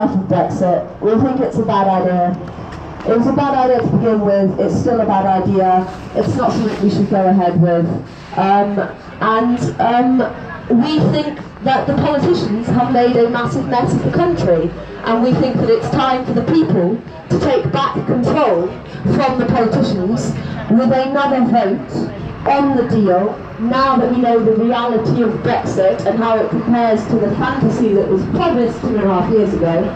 enough of Brexit. We think it's a bad idea. It was a bad idea to begin with. It's still a bad idea. It's not something we should go ahead with. We think that the politicians have made a massive mess of the country, and we think that it's time for the people to take back control from the politicians with another vote on the deal, now that we know the reality of Brexit and how it compares to the fantasy that was promised 2.5 years ago.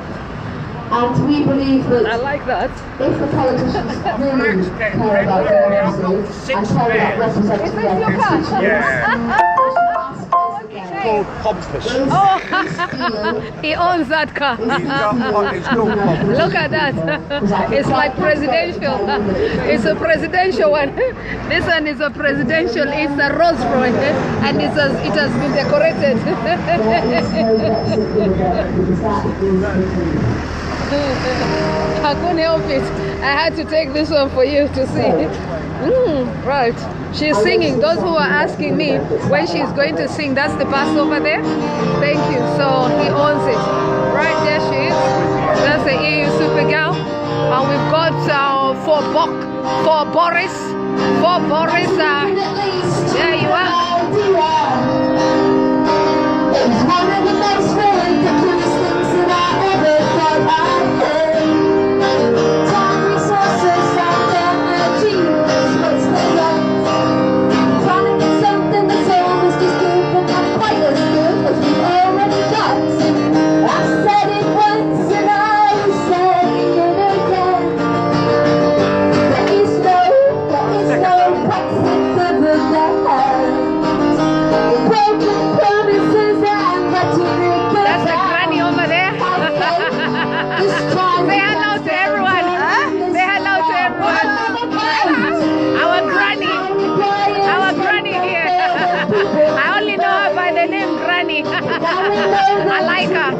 And we believe that, I like that, if the politicians really care about democracy and care about representing their constituents, called Pompous. oh, he owns that car. Look at that. It's like presidential. It's a presidential one. This one is a presidential. It's a Rolls Royce, and it has been decorated. I couldn't help it. I had to take this one for you to see. Right. She's singing. Those who are asking me when she's going to sing, that's the bus over there. Thank you. So he owns it. Right there she is. That's the EU Supergirl. And we've got for Boris. There you are. It's one of the most ridiculous things that I ever thought I'd heard. Time, resources, and energy is what's left. Trying to get something that's almost as good, but not quite as good as we've already got. I've said it once and I will say it again. There is no Brexit dividend. Broken promises and rhetoric. That's the granny over there. Say hello to everyone. Say hello to everyone. Our granny here. I only know her by the name Granny. I like her.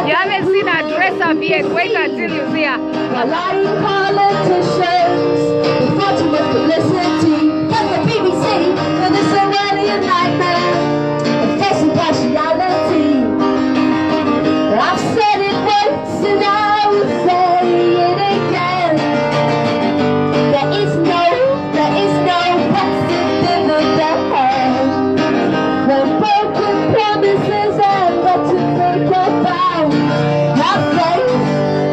You haven't seen her dress up yet. Wait until you see her. Lying politicians, the fortune of publicity, and the BBC for this Orwellian nightmare, facing partiality. I've said it once and I will say it again. There is no Brexit dividend. When broken promises and rhetoric abound, I say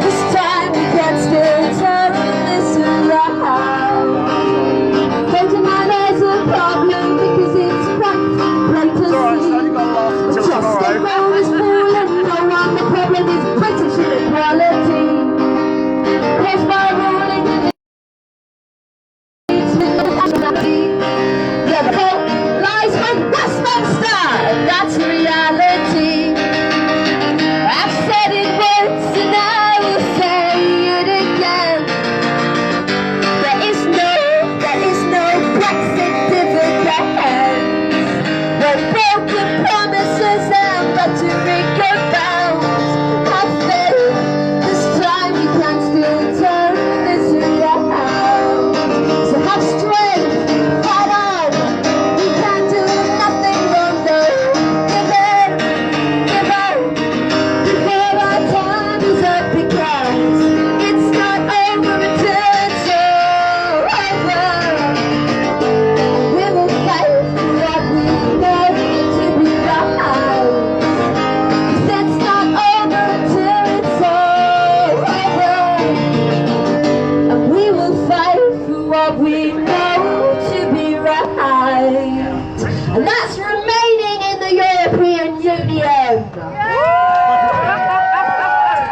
this time we can still turn this around. Don't deny there's a problem because it's blatant to see. Just a moment fool and no one. The problem is British inequality. Cause by ruling the yeah, the fault lies with Westminster, and that's reality. I've said it once and I will say it again. There is no Brexit dividend. When broken promises and rhetoric abound, I said this time we can still turn this around. So have strength, fight on. We can do nothing wrong, no. Give in, before our time is up, because it's not over until it's over. We will fight for what we know to be right. 'Cause it's not over until it's over. And we will fight for what we know to be right. And that's remaining in the European Union.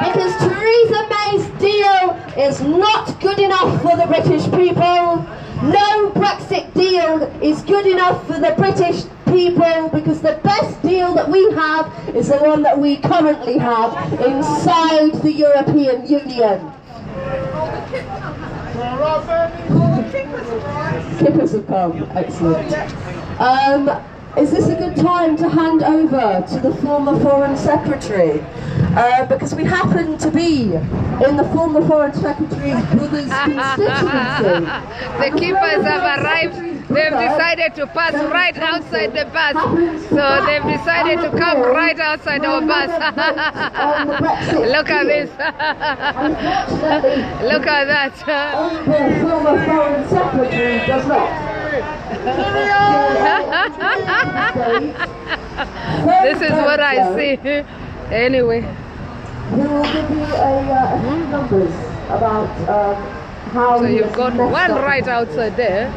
Because Theresa May's deal is not good enough for the British people. No Brexit deal is good enough for the British people, because the best deal that we have is the one that we currently have inside the European Union. Kippers have come, excellent. Is this a good time to hand over to the former Foreign Secretary? because we happen to be in the former Foreign Secretary's brother's constituency. The keepers have arrived. They've decided to pass right outside the bus. So they've decided to come right outside our bus. Look at this. Look at that. The former Foreign Secretary does not. This is what I see. Anyway. He will give you a few numbers about how. So you've got one right outside there.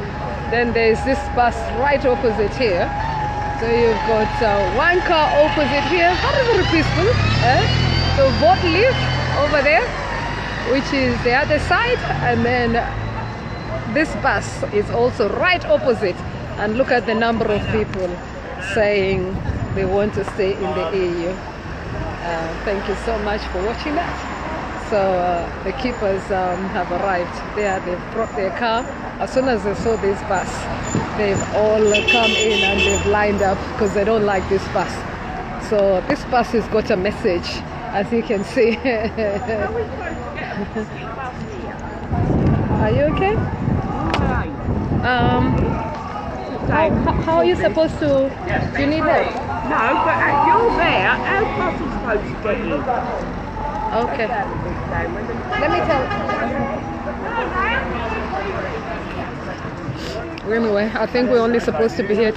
Then there's this bus right opposite here. So you've got one car opposite here. Very, very peaceful. So boat live over there, which is the other side, and then this bus is also right opposite. And look at the number of people saying they want to stay in the EU. Thank you so much for watching that. So the keepers have arrived there. They've brought their car. As soon as they saw this bus, they've all come in and they've lined up because they don't like this bus. So this bus has got a message, as you can see. Are you okay? How are you supposed to? Do you need help? No, but you're there. How's Boston supposed to get in? Okay. Let me tell. Anyway, I think we're only supposed to be here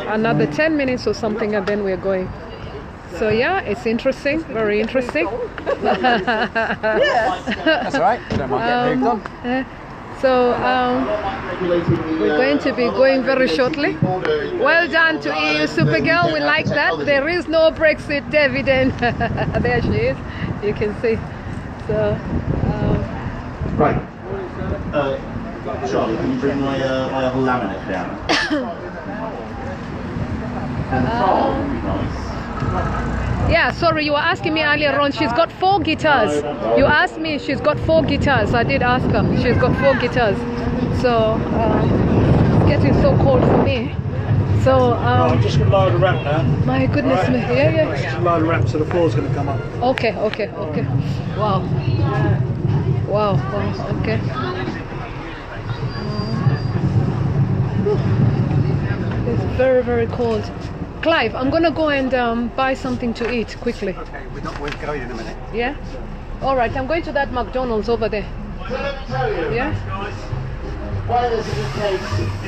another 10 minutes or something, and then we're going. So yeah, it's interesting, very interesting. That's all right. Don't mind getting moved on. So we're going to be going very shortly. Well done to EU Supergirl, we like that. There is no Brexit dividend. There she is, you can see. So right. Charlie, can you bring my other laminate down? And the frog would be nice. yeah, sorry, you were asking me earlier on. She's got 4 guitars. You asked me, she's got 4 guitars. I did ask her. She's got 4 guitars. So it's getting so cold for me. So I'm just going to lower the ramp now. my goodness Right. me. Yeah. Just lower the ramp so the floor's going to come up. Okay. Wow. Okay. It's very, very cold. Clive, I'm gonna go and buy something to eat quickly. Okay, we're going in a minute. Yeah? Alright, I'm going to that McDonald's over there. So let me tell you, Yeah? why this is a case,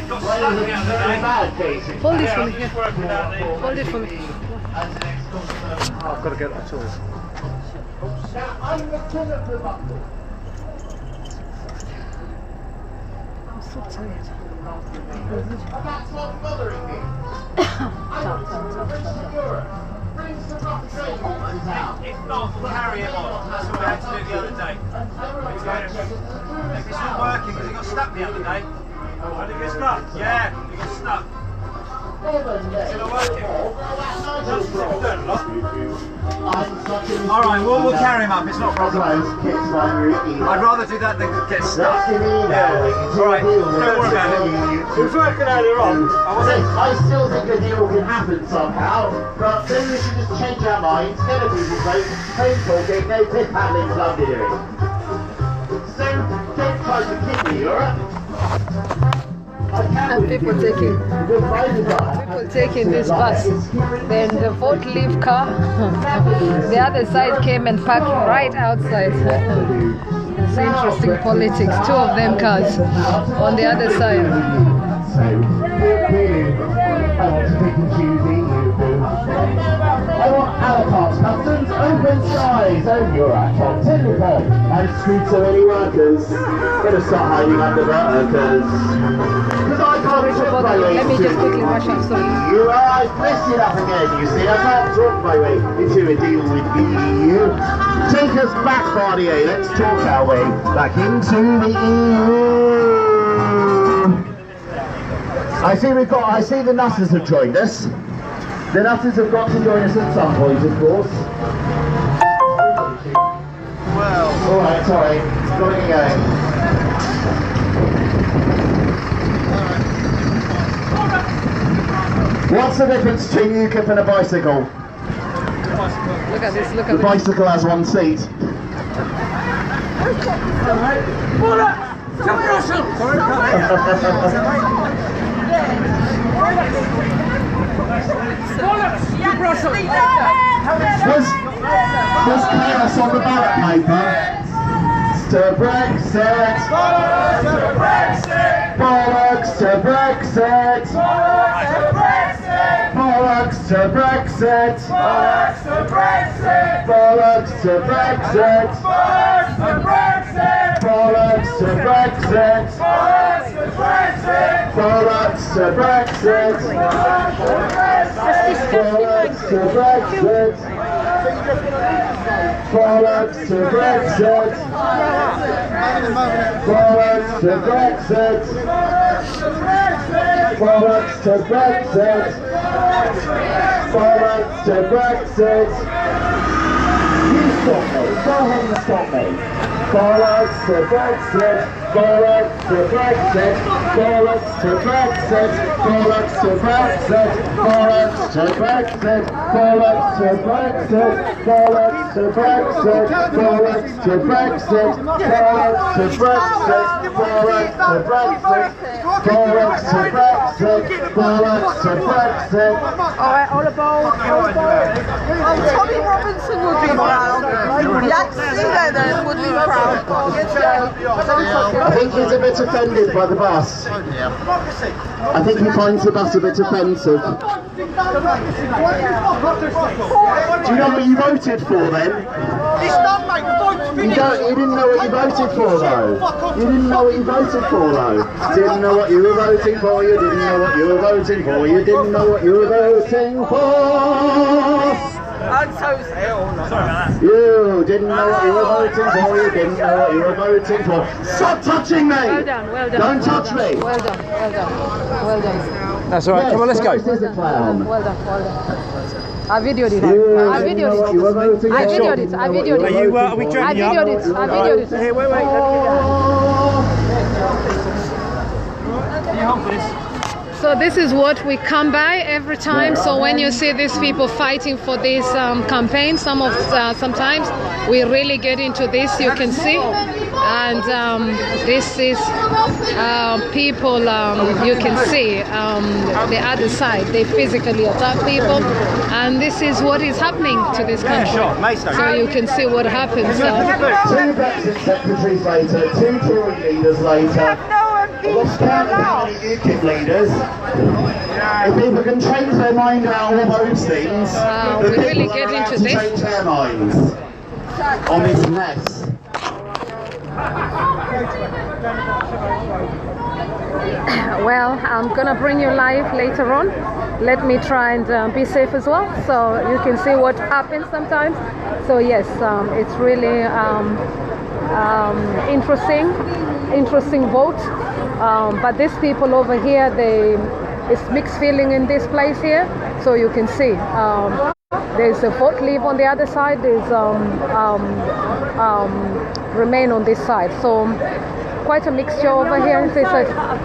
why this is a very bad case. Hold this for me. Yeah. Hold it for me. I've got to get that tool. I'm so tired. That's not bothering me. If not, carry it on. That's what we had to do the other day. It's not working because it got stuck the other day. How did it get stuck? Yeah, it got stuck. It's not working. Alright, we'll carry him up, it's not a problem. I'd rather do that than get stuck. Alright, don't worry about it. It was working earlier on. I still think a deal can happen somehow, but maybe we should just change our minds, get a Google vote, phone talking, no pit paddling, lovely doing. So, don't try to kid me, alright? And people taking this bus. Then the Fort Leaf car, the other side came and parked right outside. It's interesting politics. 2 of them cars on the other side. I want a la carte customs, open skies, own your top 10 report, and screw so many workers. Better start hiding under butter, because I can't talk my way Let me into just quickly rush up. Sorry. you. I've messed it up again, you see. I can't talk my way into a deal with the EU. Take us back, Barnier. Let's talk our way back into the EU. I see the Nutters have joined us. The Nutters have got to join us at some point, of course. Well, Alright, sorry. Got to get going. What's the difference between UKIP and a bicycle? Look at this, look The at this. bicycle has one seat. There's chaos on the ballot paper. To Brexit. Bollocks to Brexit. Bollocks to Brexit. Bollocks to Brexit. Bollocks to Brexit. Bollocks to Brexit. Bollocks to Brexit. Bollocks to Brexit. Bollocks to Brexit. Bollocks to Brexit. Bollocks to Brexit. Bollocks to Brexit. You stop me. Go ahead and stop me. Bollocks to Brexit. Bollocks to Brexit. Bollocks to Brexit. Bollocks to Brexit. Bollocks to Brexit. Bollocks to Brexit. Bollocks to Brexit. Bollocks to Brexit. Bollocks to Brexit. Bollocks to Brexit. Bollocks to Brexit. Bollocks to Brexit. Alright, all aboard. Oh, Tommy Robinson would be proud. Jack Sealer would be proud. I think he's a bit offended by the bus. I think he finds the bus a bit offensive. Do you know what you voted for then? You didn't know what you voted for though. You didn't know what you voted for though. Didn't know what you were voting for. You didn't know what you were voting for. You didn't know what you were voting for. I'm so sorry. You didn't know what you were voting for. You didn't know what you were voting for. Stop touching me! Well done, well done. Don't touch me! Well done, well done, well done. That's all right. Yes, Come on, let's go. This is a clown. Well done, well done. I videoed it. You I didn't know videoed what you were voting it. I for. videoed it. I videoed Are it. you, are we I joining you? videoed it. I videoed it. Here, wait, let me get you hold this. So this is what we come by every time. So when you see these people fighting for this campaign, sometimes we really get into this. You can see, and this is people. You can see the other side. They physically attack people, and this is what is happening to this country. So you can see what happens. Two Brexit secretaries later, two Tory leaders later. Lost count of how many UKIP leaders. If people can change their mind about all those things, we the really people get are allowed into to this. change their minds on this mess. Well, I'm gonna bring you live later on. Let me try and be safe as well, so you can see what happens sometimes. So yes, it's really interesting vote. But these people over here, it's mixed feeling in this place here. So you can see there's a vote leave on the other side. There's remain on this side. So quite a mixture over here. I've got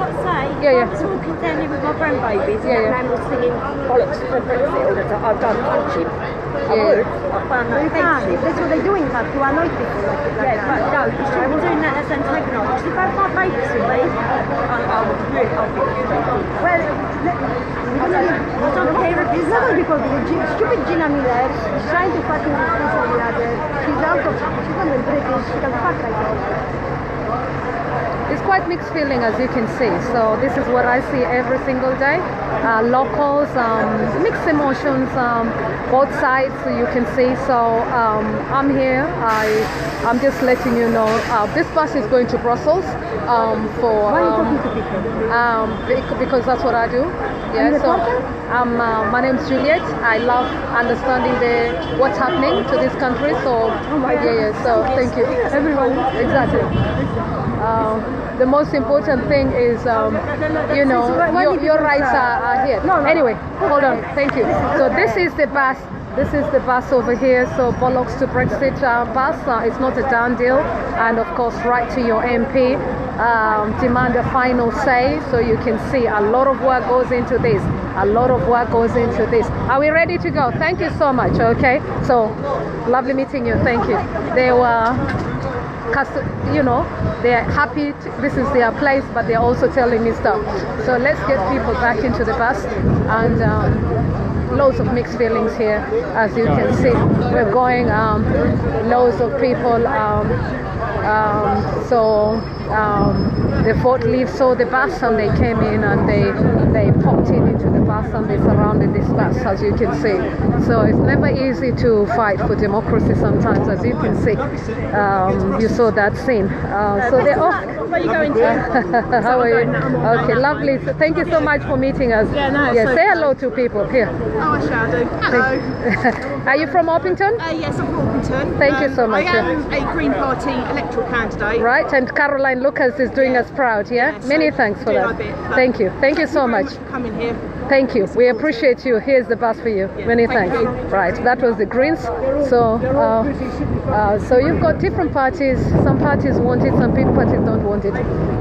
to say, Yeah. I'm talking down with my grandbabies Yeah. and I'm singing bollocks for Brexit all the time. I've done punching. I would. I've done offensive. That's what they're doing, to annoy people. Yeah, but no, you shouldn't be doing that as antagonised. If I have my babies with me, I'll be well, I don't care if it's not because stupid Gina Miller is trying to fucking discuss with other. She's not British, she can fuck like that. It's quite mixed feeling, as you can see. So this is what I see every single day. Locals, mixed emotions, both sides, so you can see. So I'm here. I'm just letting you know. This bus is going to Brussels for. Why are you talking to people? Because that's what I do. Yeah. So my name's Juliet. I love understanding what's happening to this country. So yeah. So thank you, everyone. Exactly. The most important thing is, you know, your rights are here. Anyway, hold on. Thank you. So this is the bus This is the bus over here, so Bollocks to Brexit bus. It's not a done deal, and of course, right to your MP. Demand a final say, so you can see a lot of work goes into this. A lot of work goes into this. Are we ready to go? Thank you so much. Okay, so lovely meeting you. Thank you. They were, you know, they're happy. This is their place, but they're also telling me stuff. So let's get people back into the bus and. Loads of mixed feelings here, as you can see. We're going, loads of people. The Fort Leaf saw the bus and they came in and they popped into the bus and they surrounded this bus, as you can see. So it's never easy to fight for democracy sometimes, as you can see. You saw that scene. So they're off. Where are you going to? How are you? Okay, lovely. So thank you so much for meeting us. Yeah, no, yeah, so say hello to people here. Oh, I shall do. Hello. Are you from Orpington? Yes, I'm from Orpington. Thank you so much. I am a Green Party electoral candidate. Right, and Caroline Lucas is doing us proud, yeah? Yeah, so many thanks for that. Thank you. Thank you so much. For coming here. Thank you. We appreciate you. Here's the bus for you. Yeah, many thank thanks. you. Right, that was the Greens. So, so you've got different parties. Some parties want it, some people parties don't want it.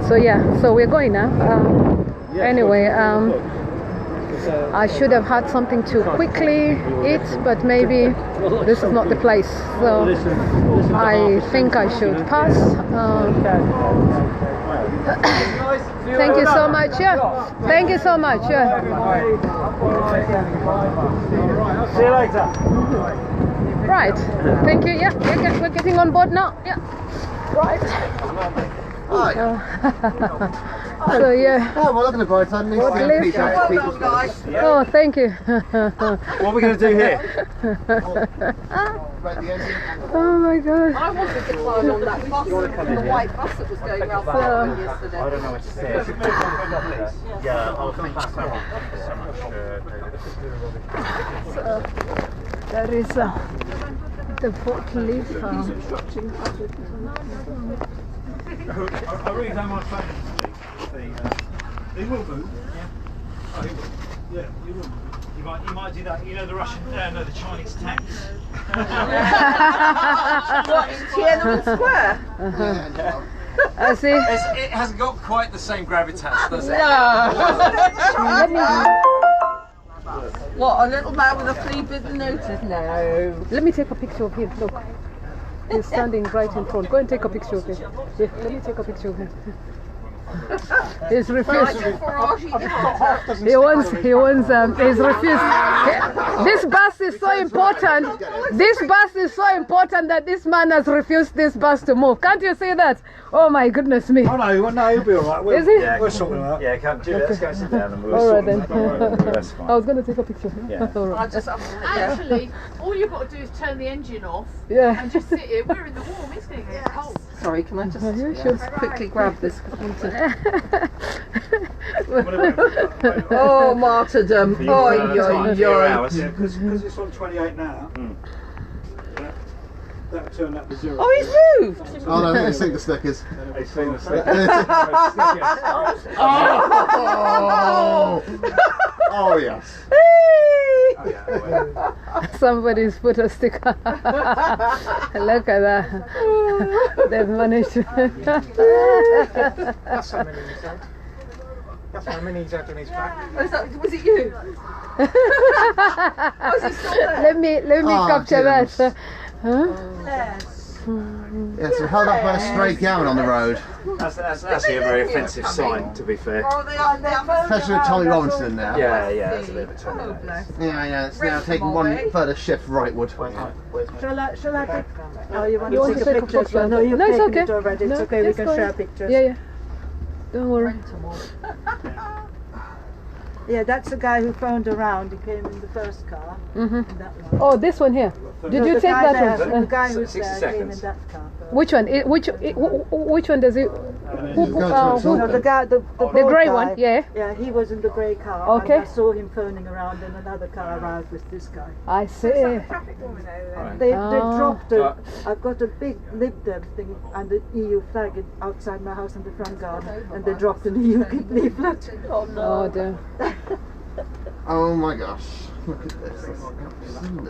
So yeah, so we're going now. Anyway, I should have had something to quickly eat, but maybe this is not the place. So I think I should pass. Thank you so much. Yeah. Thank you so much. Yeah. See you later. Right. Thank you. Yeah. We're getting on board now. Yeah. Right. So yeah. Oh, well, look at the bright side. What lift? Oh, thank you. What are we going to do here? Oh my God. I wanted to climb on that bus, the white bus that was going around Birmingham yesterday. I don't know what to say. Yeah, I'll think that's so much. There is the Fort Leaf. I really don't mind phoning they will move. Yeah. Oh, he will. Yeah, he will. You might do that. You know the Russian, no, the Chinese tanks. What, in Tiananmen Square? I see. It hasn't got quite the same gravitas, does it? What, a little man with a flea-bitten notice? No. Let me take a picture of him. Look. He's standing right in front. Go and take a picture of him. Yeah, let me take a picture of him. He's refused. He wants, he's refused. This bus is so important. This bus is so important that this man has refused this bus to move. Can't you see that? Oh my goodness me. Oh no, he'll be alright. Is he? We'll sort him out. Yeah, come, Julie, let's go sit down and we'll All right sort then. them out. That's fine. I was going to take a picture. Yeah. All right. Actually, all you've got to do is turn the engine off Yeah. and just sit here. We're in the warm, it's going to get cold. Sorry, can I just Sure. quickly grab this? Oh, martyrdom. Oi, oi, oi. Yeah, because it's on 28 now. That'll turn that to 0. Oh, he's moved. Oh no, let's take the stickers. He's seen the stick. Oh yes. Somebody's put a sticker. Look at that. They've managed to. That's how many he's had. That's how many he's had on his back. Was it you? Let me capture that. Huh? Yeah, so held up by a stray camel on the road. That's actually a very offensive sign, to be fair. Especially with Tommy Robinson in there. Yeah, that's a bit of a turn. Yeah, it's now taking one further shift rightward. Shall I take? Oh, you want You to want take to a take a picture? picture? No, you've No, it's taken okay. it already. It's No, okay, we it's can fine. share pictures. Yeah. Don't worry. Yeah, that's the guy who phoned around. He came in the first car. Mm-hmm. That one. Oh, this one here. Did you the take guy that there, one? The guy who's 60 there came in seconds. that car. Which one? Which one does it? No, the guy, the grey guy, one, yeah. Yeah, he was in the grey car. Okay. And I saw him phoning around, and another car arrived with this guy. I see. They dropped a. I've got a big Lib Dem thing and the EU flag outside my house in the front garden, and they dropped an EU leaflet. Oh dear. Oh my gosh. Look at this.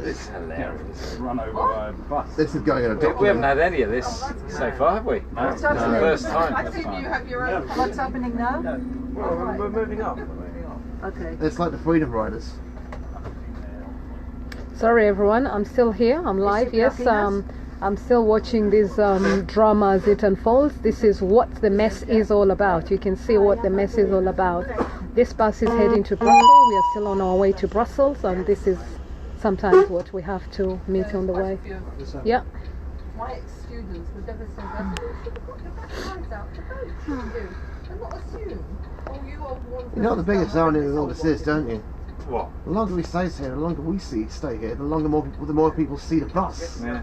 It's hilarious. Run over by a bus. This is going in a document. We haven't had any of this so far, have we? No, it's the first time. I think you have your own. What's happening now? Well, we're moving up. Okay. It's like the Freedom Riders. Sorry everyone, I'm still here, I'm live, yes. I'm still watching this drama as it unfolds. This is what the mess is all about. You can see what the mess is all about. This bus is heading to Brussels. We are still on our way to Brussels, and this is sometimes what we have to meet on the way. Yeah. My ex-students would never say that. I'm not assume. Oh, you are one. You know what the biggest irony with all this is, don't you? What? The longer we stay here, the longer we stay here, the more people see the bus. Yeah.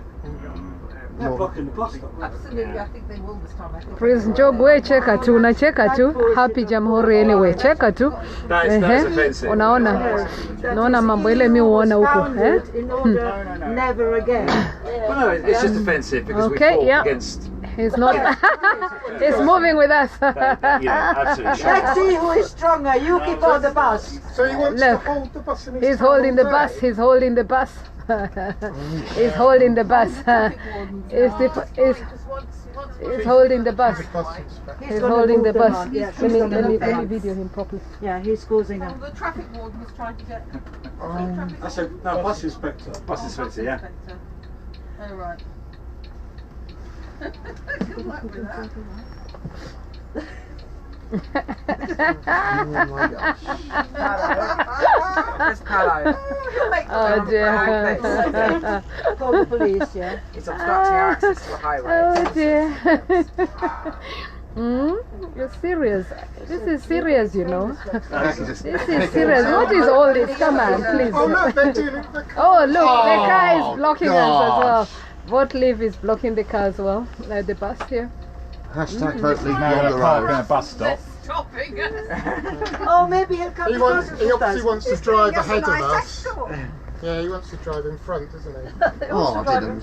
They're blocking the bus stop. Absolutely, I think they will this time. I think. Prince Njogwe, cheka tu, unacheka tu. Happy Jamhuri anyway, cheka tu. That is offensive. Unaona? Naona mambo ile mi uona huko, eh? In order never again. Well, no, it's just offensive because Okay, we fought yeah. against. He's not. He's moving with us. Yeah, absolutely. Let's see who is stronger. You keep on the bus. So he wants Look, to hold the bus in his He's hand holding the all bus. day? He's holding the bus. He's holding the bus. He's holding the bus. He's holding the bus. Let me video him properly. Yeah, he's causing Oh, a. the traffic warden was trying to get. I said, no, bus inspector. Bus inspector, yeah. Oh, right. Good luck with that. Oh my gosh. It's Paolo. Oh dear. Call the police, yeah? He's obstructing our access to the highway. Oh dear. You're serious. This is serious, you know. This is serious. What is all this? Come on, please. Oh, look, they're dealing with the car. Oh look, the car is blocking us as well. gosh. Vote Leave is blocking the car as well. The bus here. Hashtag vote leave Now on they're the parking road. a bus stop. Stopping us. Oh, maybe he'll come He obviously wants to drive ahead of us. Escort. Yeah, he wants to drive in front, doesn't he? Oh, I didn't.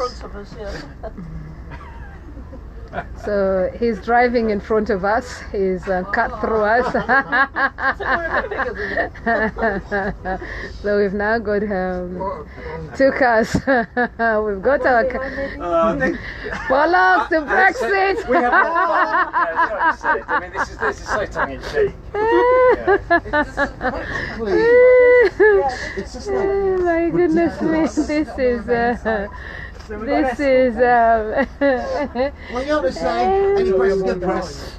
So he's driving in front of us. He's cut through us. So we've now got two cars. We've got our Bollocks to Brexit. We have I mean, this is so tongue in cheek. It's just like, Oh my goodness me! This is. This is. well, you know what they say, any press is good press.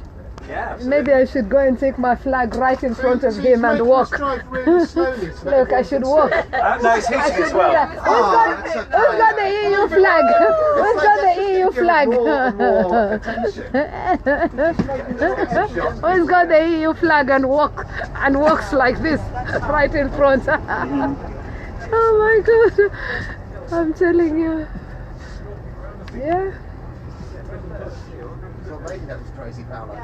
Yeah, Maybe I should go and take my flag right in front of him and walk. Look, I should walk. no, it's hitting as well. Who's got the EU flag? Who's got the EU flag? Who's got the EU flag and walks like this right in front? Oh my God! I'm telling you. Yeah. Crazy Paolo.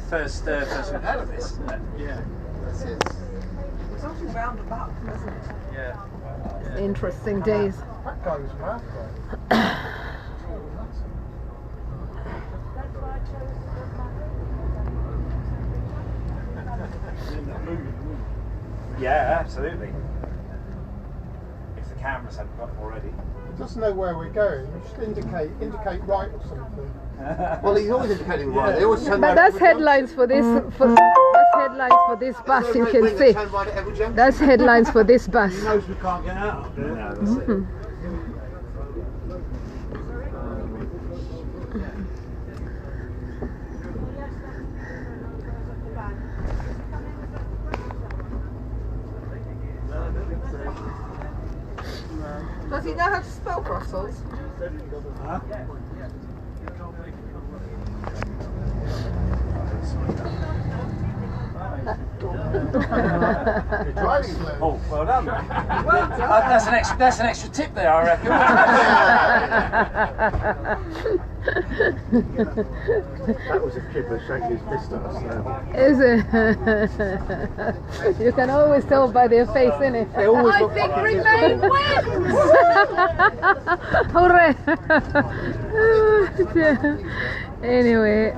First we've had of this, isn't it? Yeah. It's all roundabout, isn't it? Yeah. Interesting days. That guy was mad, Yeah, absolutely. If the cameras hadn't got them already. He doesn't know where we're going. You should indicate right or something. Well, he's always indicating right. They always turn But right that's every headlines for this. That's headlines for this bus. You can see. Turn right at every junction. That's headlines for this bus. He knows we can't get out of there. No, that's it. Does he know how to spell Brussels? Huh? Oh, well done. That's an extra tip there, I reckon. That was a kid that shaking his fist at us now. Is it? You can always tell by their face, innit? I think Remain wins! Hooray! Anyway,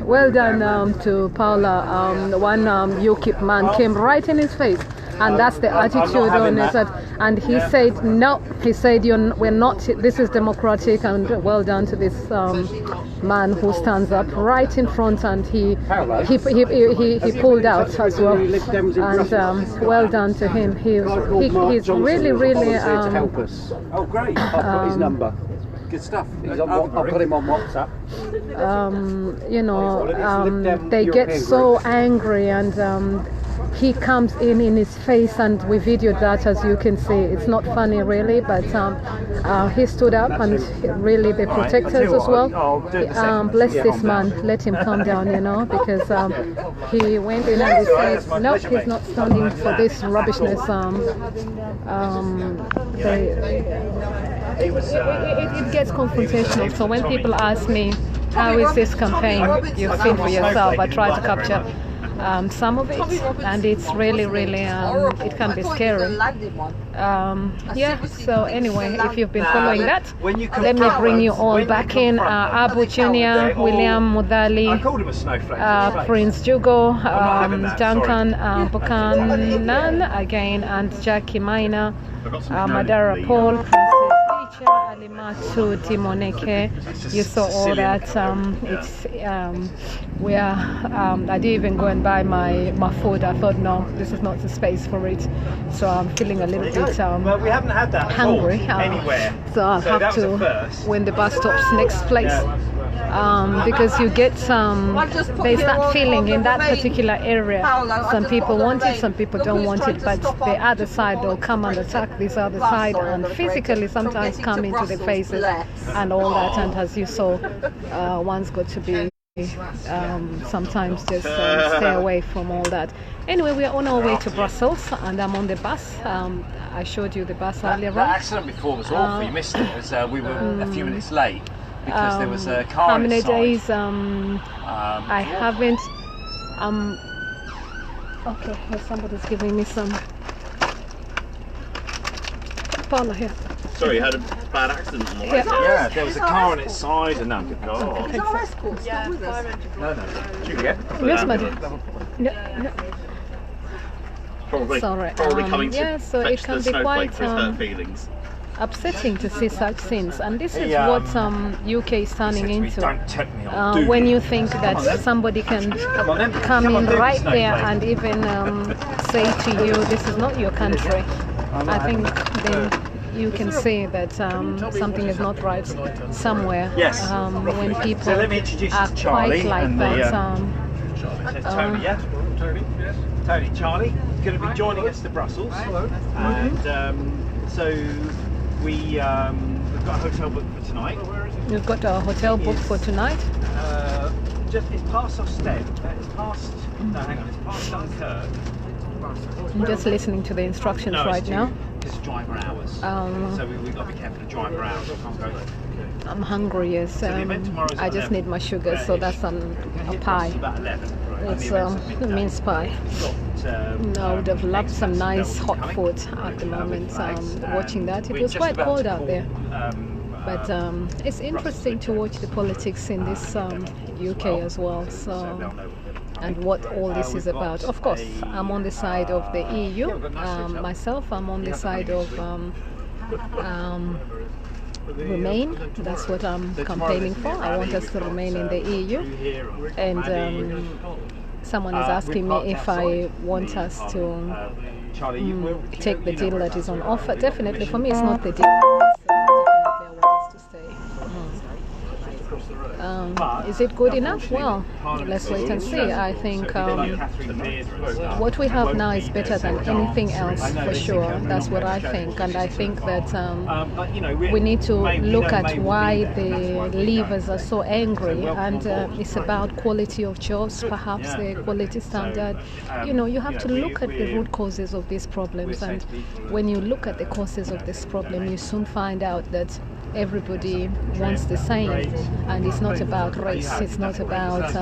well done to Paula. One UKIP man came right in his face and that's the attitude on it. And he said no. He said we're not. This is democratic, and well done to this man who stands up right in front, and he pulled out as well. And well done to him. He's really help us. Oh great! I've got his number. Good stuff. I'll put him on WhatsApp. You know, they get so angry, and he comes in his face, and we videoed that, as you can see. It's not funny really, but he stood up, and really the protectors as well. Bless this man, let him calm down, you know, because he went in and he said no, he's not standing for this rubbishness. It gets confrontational. So when people ask me, how is this campaign? You've seen for yourself. I try to capture some of it, and it's really it can be scary. Yeah, so anyway, if you've been following that, let me bring you all back in. Abu Junior, William Mudali, Prince Jugo, Duncan Buchanan again, and Jackie Maina, Madara Paul, Alimatu Timoneke. You saw all that. I didn't even go and buy my food. I thought, no, this is not the space for it. So I'm feeling a little bit well, we haven't had that hungry. Anywhere. So I'll have to, when the bus stops next place. Because you get there's that feeling in that particular area. Some people want it, some people don't want it, but the other side, they'll come and attack this other side, and physically sometimes come into the faces and all that. And as you saw, one's got to be sometimes just stay away from all that. Anyway, we are on our way to Brussels, and I'm on the bus. I showed you the bus earlier on. That accident before was awful. You missed it. It was, we were a few minutes late because there was a car how many inside. days? I haven't. Okay, here somebody's giving me some. Paula here. Sorry, you had a bad accident on the way. Yeah, there was a car on its side, and God. Is our escort still with us? No. Did you get? Yes, madam. No. Probably Sorry. coming to yeah, so fetch it can the be snowflake quite for his hurt feelings. upsetting to see such scenes, and this is what UK is turning into. Don't take me on. When you think that somebody can come in right there and even say to you, this is not your country, I think then you can see that something is not right somewhere. Yes. When people So let me introduce you are to Charlie quite like and that. Tony, yeah? Tony, Charlie is going to be joining us to Brussels. And so we've got a hotel booked for tonight. We've got a hotel booked for tonight. It's past Ostend. It's past. No, hang on. It's past Dunkirk. I'm just listening to the instructions right now. It's driver hours. So we've got to be careful of driver hours. I'm hungry, yes. I just need my sugar, so that's a pie. It's a mince pie. I would have loved some nice hot food at the moment. Watching that, it was quite cold out there. But it's interesting to watch the politics in this UK as well. So, and what all this is about. Of course, I'm on the side of the EU. Myself, I'm on the side of Remain. That's what I'm campaigning for. I want us to remain in the EU. And someone is asking me if I want us to take the deal that is on offer. Definitely, for me, it's not the deal. Definitely, I want us to stay. Is it good enough? Well, let's wait and see. I think what we have now is better than anything else, for sure. That's what I think. And I think that we need to look at why the leavers are so angry. And it's about quality of jobs, perhaps the quality standard. You have to look at the root causes of these problems. And when you look at the causes of this problem, you soon find out that everybody wants the same, and it's not about race, it's not about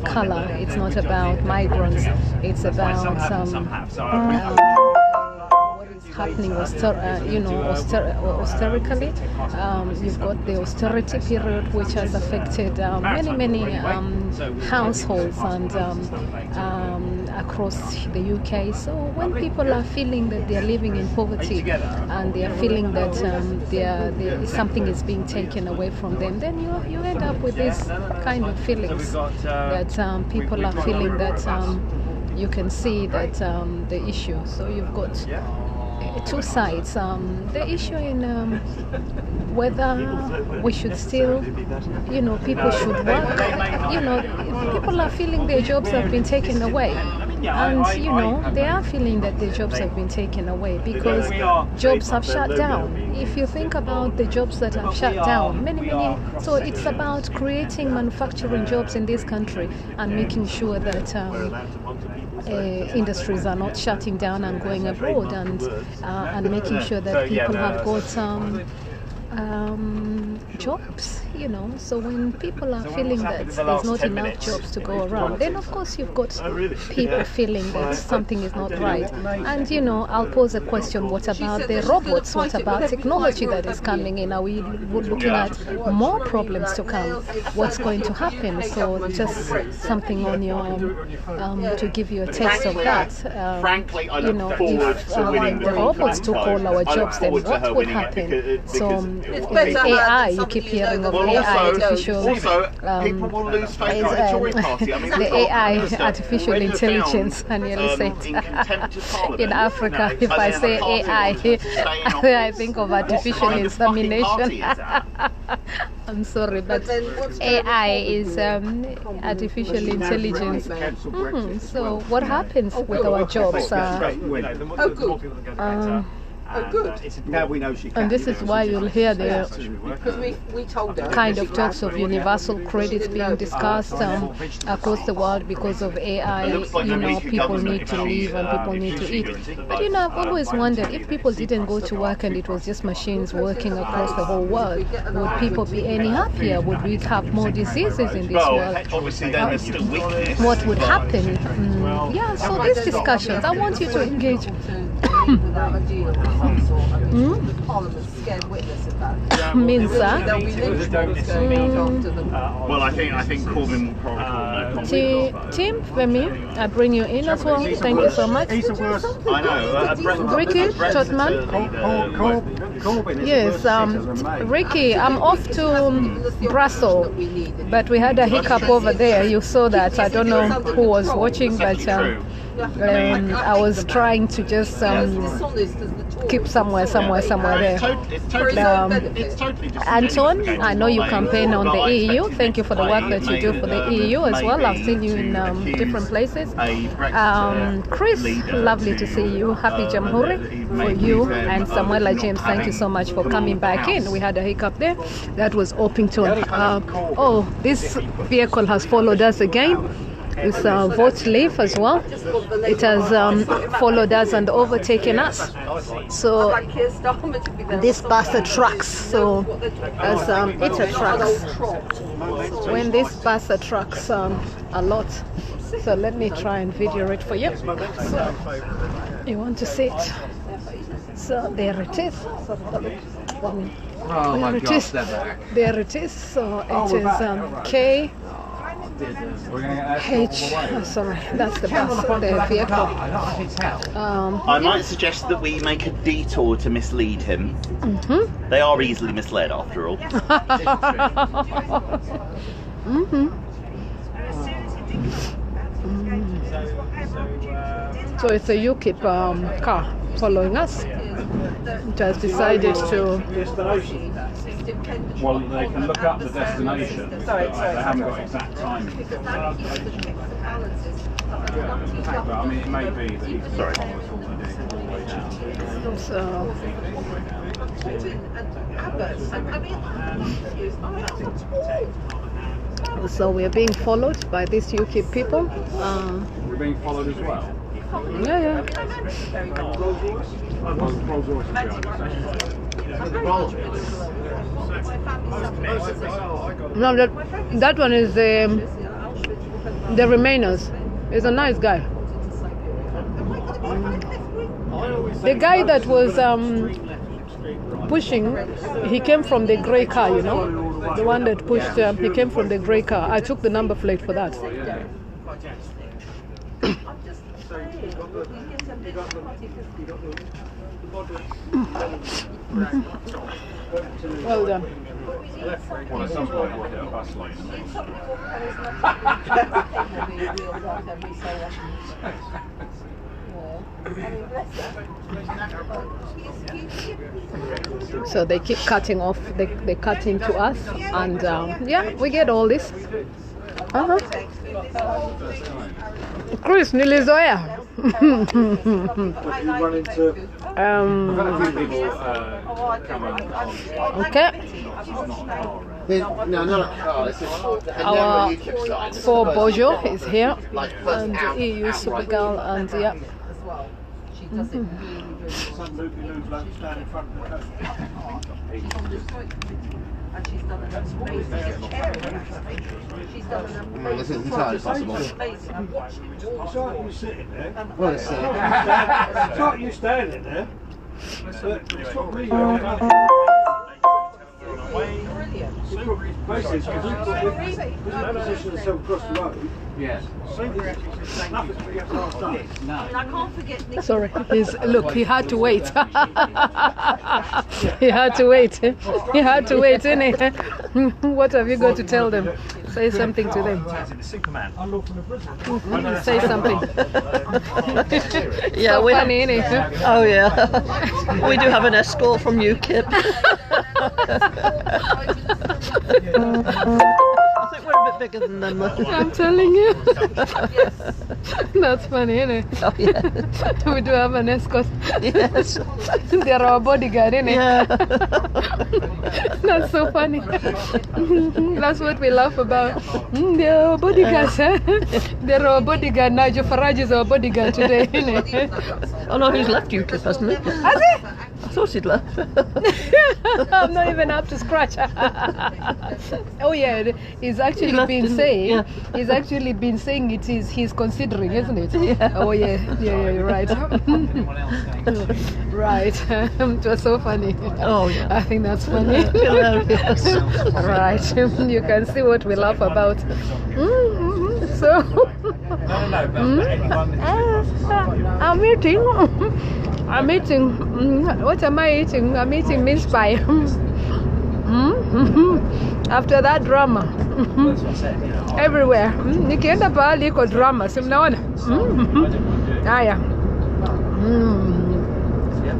color, it's not about migrants, it's about what is happening, austerically. You've got the austerity period, which has affected many households and across the UK. So when people are feeling that they are living in poverty and they are feeling that something is being taken away from them, then you end up with this kind of feelings that people are feeling that you can see that the issue. So you've got two sides. The issue in whether we should still, people should work. People are feeling their jobs have been taken away. And they are feeling that their jobs have been taken away because jobs have shut down. If you think about the jobs that have shut down, many, so it's about creating manufacturing jobs in this country and making sure that industries are not shutting down and going abroad, and making sure that people have got jobs, so when people are feeling that there's not enough jobs to go around, then of course you've got people feeling that something is not right. And I'll pose a question: what about the robots? What about technology that is coming in? Are we looking at more problems to come? What's going to happen? So just something on your to give you a taste of that. Frankly, I look forward to winning the robots took all our jobs, then what would happen? So AI, you keep hearing of AI, artificial. People will lose faith in the Tory party. I mean, the AI, artificial intelligence, and nearly said in Africa. If I say AI, I think of artificial insemination. I'm sorry, but AI is artificial intelligence. So what happens with our jobs? Now we know she can. And this is why you'll hear the we told her kind of talks of universal credits being discussed across the world because of AI. People need to live and people need to eat. But I've always wondered, if people didn't go to work and it was just machines working across the whole world, would people be any happier? Would we have more diseases in this world? Obviously then there's still weakness. What would happen? So these discussions, I want you to engage. Means that? Well, I think Corbyn will probably Tim, Femi, I bring you in as well. Thank you so much. I know. Ricky, Chotman. Yes, Ricky, I'm off to Brussels, but we had a hiccup over there. You saw that. I don't know who was watching, but I was trying to just keep somewhere there. Anton, I know you campaign on the EU. Thank you for the work that you do for the EU as well. I've seen you in different places. Chris, lovely to see you. Happy Jamhuri for you. And Samuela James, thank you so much for coming back in. We had a hiccup there. That was Orpington. This vehicle has followed us again. It's Vote Leave as well. It has followed us and overtaken us. So this bus attracts. So as it attracts. When this bus attracts a lot. So let me try and video it for you. So you want to see it? So there it is. There it is. There it is. So it is K. Sorry, that's the bus, the vehicle. I might suggest that we make a detour to mislead him. They are easily misled, after all. So it's a UKIP car following us. It has decided to. Well, they can look up the destination. They haven't got exact timing. But I mean, it may be that you can follow us all the way down. So we're being followed by these UKIP people. We're being followed as well. Yeah. No, that one is the Remainers. He's a nice guy. The guy that was pushing, he came from the grey car, you know? The one that pushed, he came from the grey car. I took the number plate for that. Well done. Well, at some point we'll hit a bus lane. So they keep cutting off, they cut into us, and yeah, we get all this. Chris, nilizoea. Okay. Our for Bojo is here, and EU Supergirl, and yeah. This is entirely possible. It's like you sitting there. Well, it's It's like you standing there. But it's not really. Basically, because we've positioned ourselves across the road. Yes. Nothing's going to get past us. I can't forget Nick. Sorry, look, he had to wait. He had to wait. He had to wait, innit? What have you got to tell them? Say something to them. Superman. Say something. Yeah, So we funny, innit? Oh yeah, we do have an escort from UKIP. I think we're a bit bigger than them. I'm telling you. That's funny, isn't it? Oh, yeah. We do have an escort. Yes. They're our bodyguard, isn't it? Yeah. That's so funny. That's what we laugh about. They're our bodyguards, eh? They're our bodyguard. Nigel Farage is our bodyguard today, isn't it? Oh no, he's left UKIP, hasn't he? Has he? I thought he'd left. I'm not even up to scratch. Oh yeah, he's actually been saying. He's actually been saying it is. He's considering, isn't it? Yeah. Oh yeah, you're right. Right. It was so funny. Oh yeah. I think that's funny. Hilarious. Right. You can see what we laugh about. So. I'm eating. I'm eating. What am I eating? I'm eating mince pie. After that drama. Everywhere. Nikienda pahali iko drama. Si mnaona? Haya.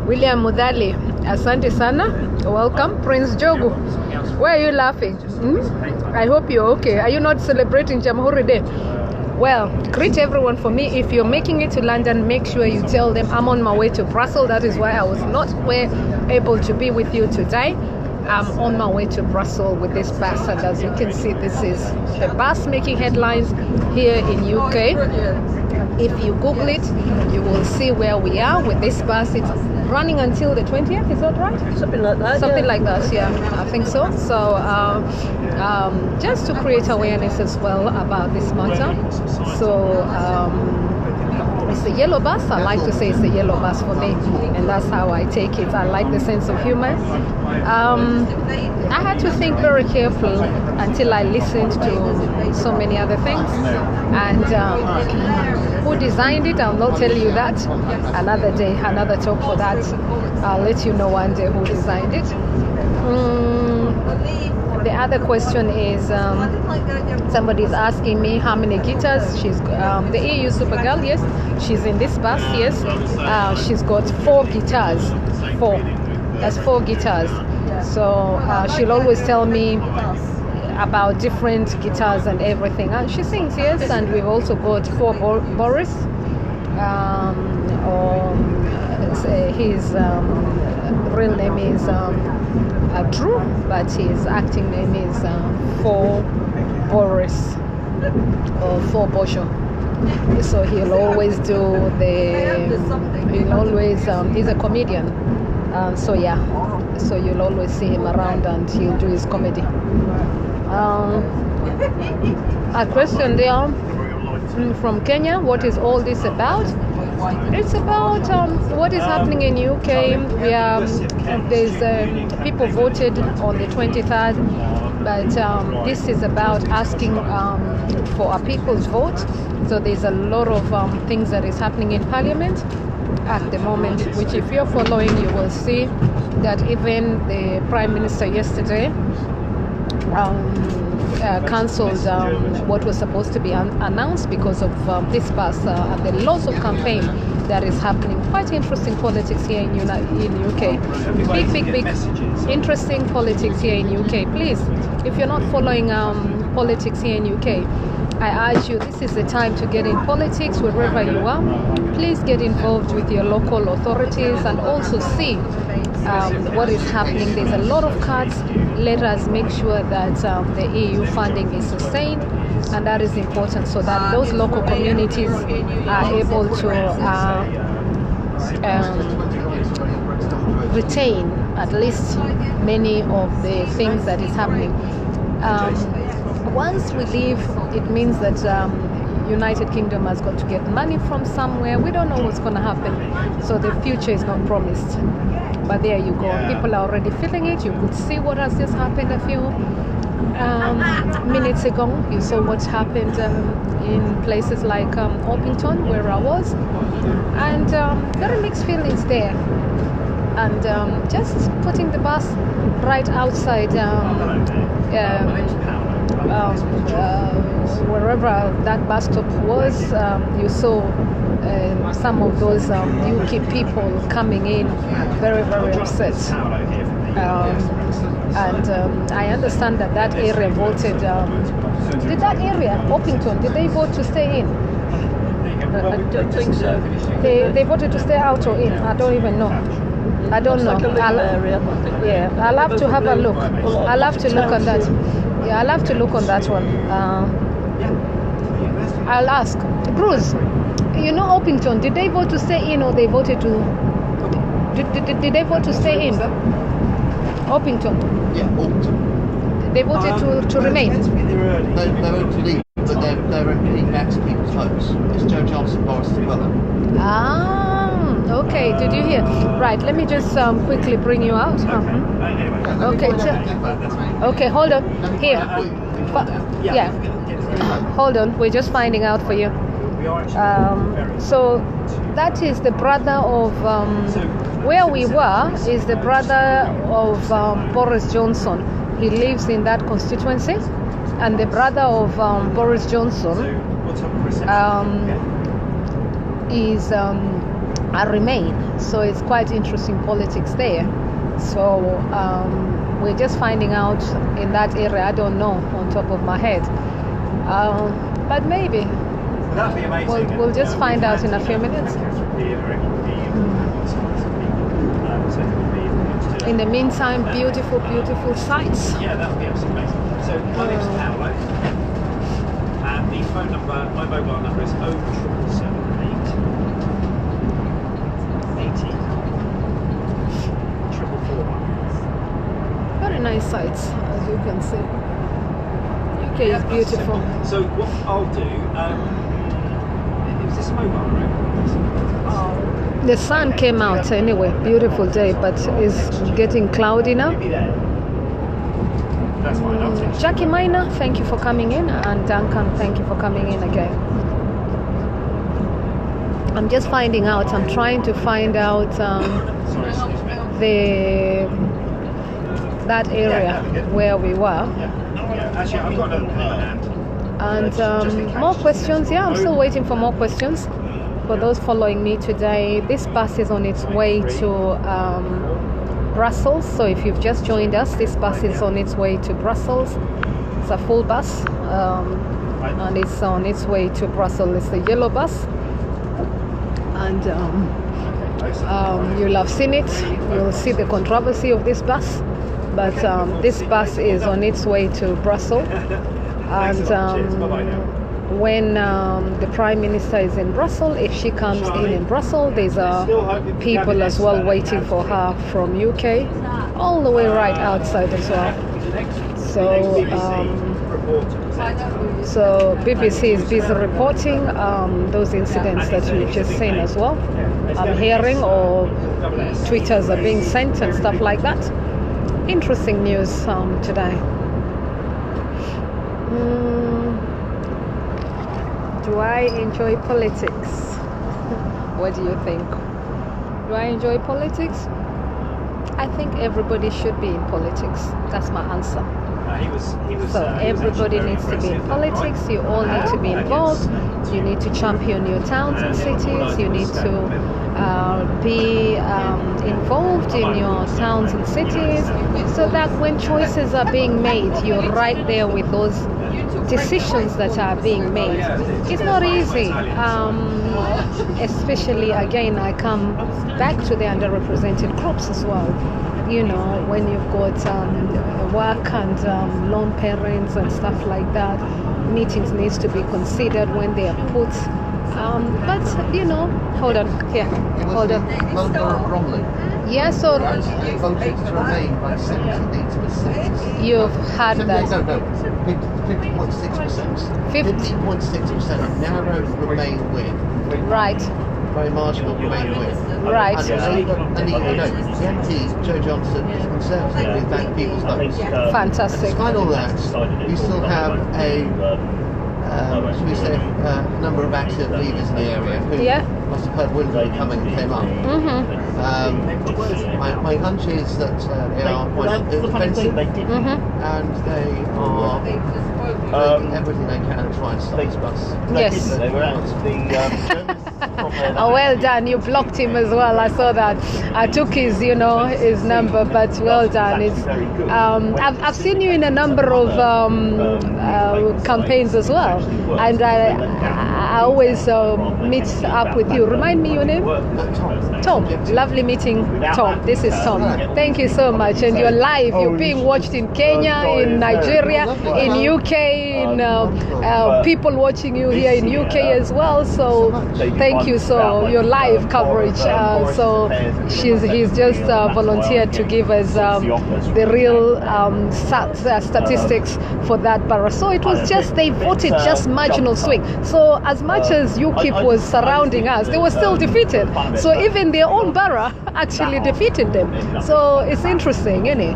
William Mudhali. Asante sana. Welcome. Prince Jogu. Why are you laughing? I hope you're okay. Are you not celebrating Jamhuri Day? Well, greet everyone for me. If you're making it to London, make sure you tell them I'm on my way to Brussels. That is why I was not able to be with you today. I'm on my way to Brussels with this bus, and as you can see, this is a bus making headlines here in UK. If you Google it, you will see where we are with this bus. It's running until the 20th, is that right? Something like that. Something like that, yeah, I think so. So just to create awareness as well about this matter. So it's a yellow bus. I like to say it's a yellow bus for me, and that's how I take it. I like the sense of humor. I had to think very carefully until I listened to so many other things. And who designed it, I'll not tell you that. Another day, another talk for that. I'll let you know one day who designed it. The other question is, somebody's asking me how many guitars she's the EU Supergirl, yes, she's in this bus, yes. She's got 4 guitars. That's 4 guitars. So she'll always tell me about different guitars and everything, and she sings, yes. And we've also got 4 Boris, his real name is Drew, but his acting name is 4 Boris or 4 Bojo. So he'll always do he's a comedian. So yeah, so you'll always see him around and he'll do his comedy. A question there from Kenya, what is all this about? It's about what is happening in UK. There's people voted on the 23rd, but this is about asking for a people's vote. So there's a lot of things that is happening in Parliament at the moment, which if you're following, you will see that even the Prime Minister yesterday cancelled what was supposed to be announced because of this bus and the loss of campaign that is happening. Quite interesting politics here in UK. Big interesting politics here in UK. Please, if you're not following politics here in UK, I urge you, this is the time to get in politics wherever you are. Please get involved with your local authorities and also see what is happening. There's a lot of cuts. Let us make sure that the EU funding is sustained, and that is important so that those local communities are able to retain at least many of the things that is happening. Once we leave, it means that United Kingdom has got to get money from somewhere. We don't know what's going to happen, so the future is not promised. But there you go. People are already feeling it. You could see what has just happened a few minutes ago. You saw what happened in places like Orpington, where I was, and very mixed feelings there. And just putting the bus right outside wherever that bus stop was, you saw some of those UKIP people coming in very upset. And I understand that area voted. Did that area, Orpington, did they vote to stay in? I don't think so. They voted to stay out or in? I don't even know. I don't know. I'll have to have a look. I'll have to look on that. Yeah, I'll have to look on that one. I'll ask. Bruce, you know Orpington, did they vote to stay in or they voted to... Did they vote to stay in? Orpington? Yeah, Orpington. They voted to remain? They voted to leave, but they're MP backs people's votes. It's Joe Johnson, Boris' brother. Okay, did you hear? Right, let me just quickly bring you out. Okay, hold on. Here. Yeah. Hold on, we're just finding out for you. So that is the brother of where we were is the brother of Boris Johnson. He lives in that constituency, and the brother of Boris Johnson is a Remain. So it's quite interesting politics there. So we're just finding out in that area. I don't know on top of my head, but maybe we'll just find out in a few minutes. In the meantime, beautiful sights. Yeah, that would be absolutely amazing. So my name's Paolo, and the phone number, my mobile number is 07778 80 441. Very nice sights, as you can see. UK is beautiful. So what I'll do, is this a mobile, right? The sun came out anyway, beautiful day, but it's getting cloudy now. That's fine. Jackie Miner, thank you for coming in, and Duncan, thank you for coming in again. I'm just finding out, I'm trying to find out that area where we were. Actually, I've got another And more questions, yeah, I'm still waiting for more questions. For those following me today, this bus is on its way to Brussels. So if you've just joined us, this bus is on its way to Brussels. It's a full bus, and it's on its way to Brussels. It's the yellow bus, and you'll have seen it. You'll see the controversy of this bus, but this bus is on its way to Brussels, and when the Prime Minister is in Brussels, if she comes in Brussels, there's people as well waiting for her from UK, all the way right outside as well. So So BBC is busy reporting those incidents that we've just seen as well. I'm hearing, or Twitters are being sent and stuff like that. Interesting news today. Do I enjoy politics? What do you think? Do I enjoy politics? I think everybody should be in politics. That's my answer. So everybody needs to be in politics. You all need to be involved. You need to champion your towns and cities. You need to be involved in your towns and cities, so that when choices are being made, you're right there with those decisions that are being made. It's not easy, especially, again, I come back to the underrepresented groups as well. You know, when you've got work and lone parents and stuff like that, meetings needs to be considered when they are put. But you know, hold on, here, hold on. Bromley. Yeah, so They voted to remain by 78%. you've had that. No, 50.6%. 50.6% narrow Remain win. Right. Very marginal Remain win. Right. And the MP, Joe Johnson, is Conservative with that people's votes. Fantastic. Despite all that, you still have a should we say, number of active leaders in the area who must have heard Windley coming and came up. My hunch is that they are quite offensive and they are doing everything they can to try and stop this bus. Yes. They were actually Oh, well done. You blocked him as well. I saw that. I took his, his number, but well done. It's I've seen you in a number of campaigns as well, and I always meet up with you. Remind me your name? Tom. Lovely meeting, Tom. This is Tom. Thank you so much. And you're live. You're being watched in Kenya, in Nigeria, in UK, in people watching you here in UK as well. So thank you. So your live coverage. So he's just volunteered to give us the real statistics for that borough. So it was just, they voted just marginal swing. So as much as UKIP was surrounding us, they were still defeated. So even their own borough actually defeated them. So it's interesting, isn't it?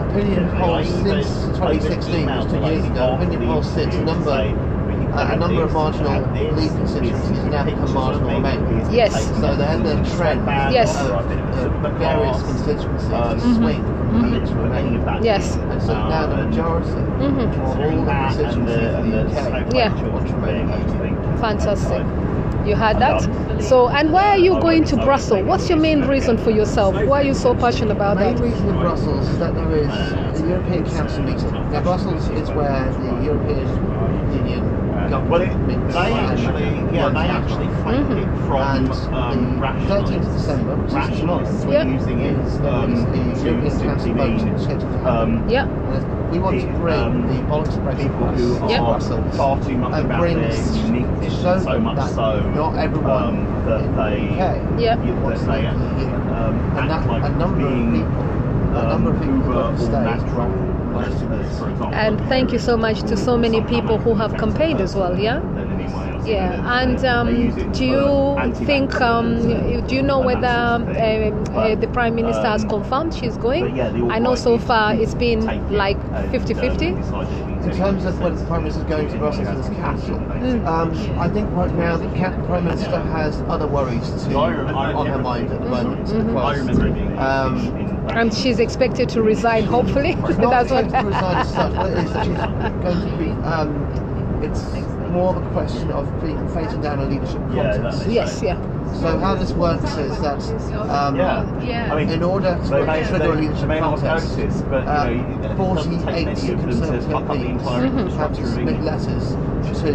Opinion polls since 2016, just 2 years ago, opinion polls since a number of marginal Leave constituencies have now become marginal Remain. Yes. So they had the trend of various constituencies swing from Leave to Remain. Yes. And so now the majority of all the constituencies in the UK want to Remain. Fantastic. You had that. So, and why are you going to Brussels? What's your main reason for yourself? Why are you so passionate about that? The main reason in Brussels is that there is the European Council meeting. Now, Brussels is where the European Union government meets. They actually flank it from and the 13th of December, which is tomorrow, is the European Council vote scheduled to happen. We want to bring the bollocks breaking force to Brussels far too much and about bring their uniqueness, so much that so not everyone that in they the UK wants to live here. And that a number of people who have stayed. And thank you so much to so many people who have campaigned as well, Yeah, and do you think, do you know whether the Prime Minister has confirmed she's going? I know so far it's been like 50-50. In terms of when the Prime Minister is going to Brussels for this council, I think right now the Prime Minister has other worries on her mind at the moment. And she's expected to resign, hopefully. That's what. To resign as such, but she's going to be. It's more of a question of facing down a leadership contest. Yes, So how this works is that in order to trigger a leadership contest, 48 Conservative MPs have to submit letters to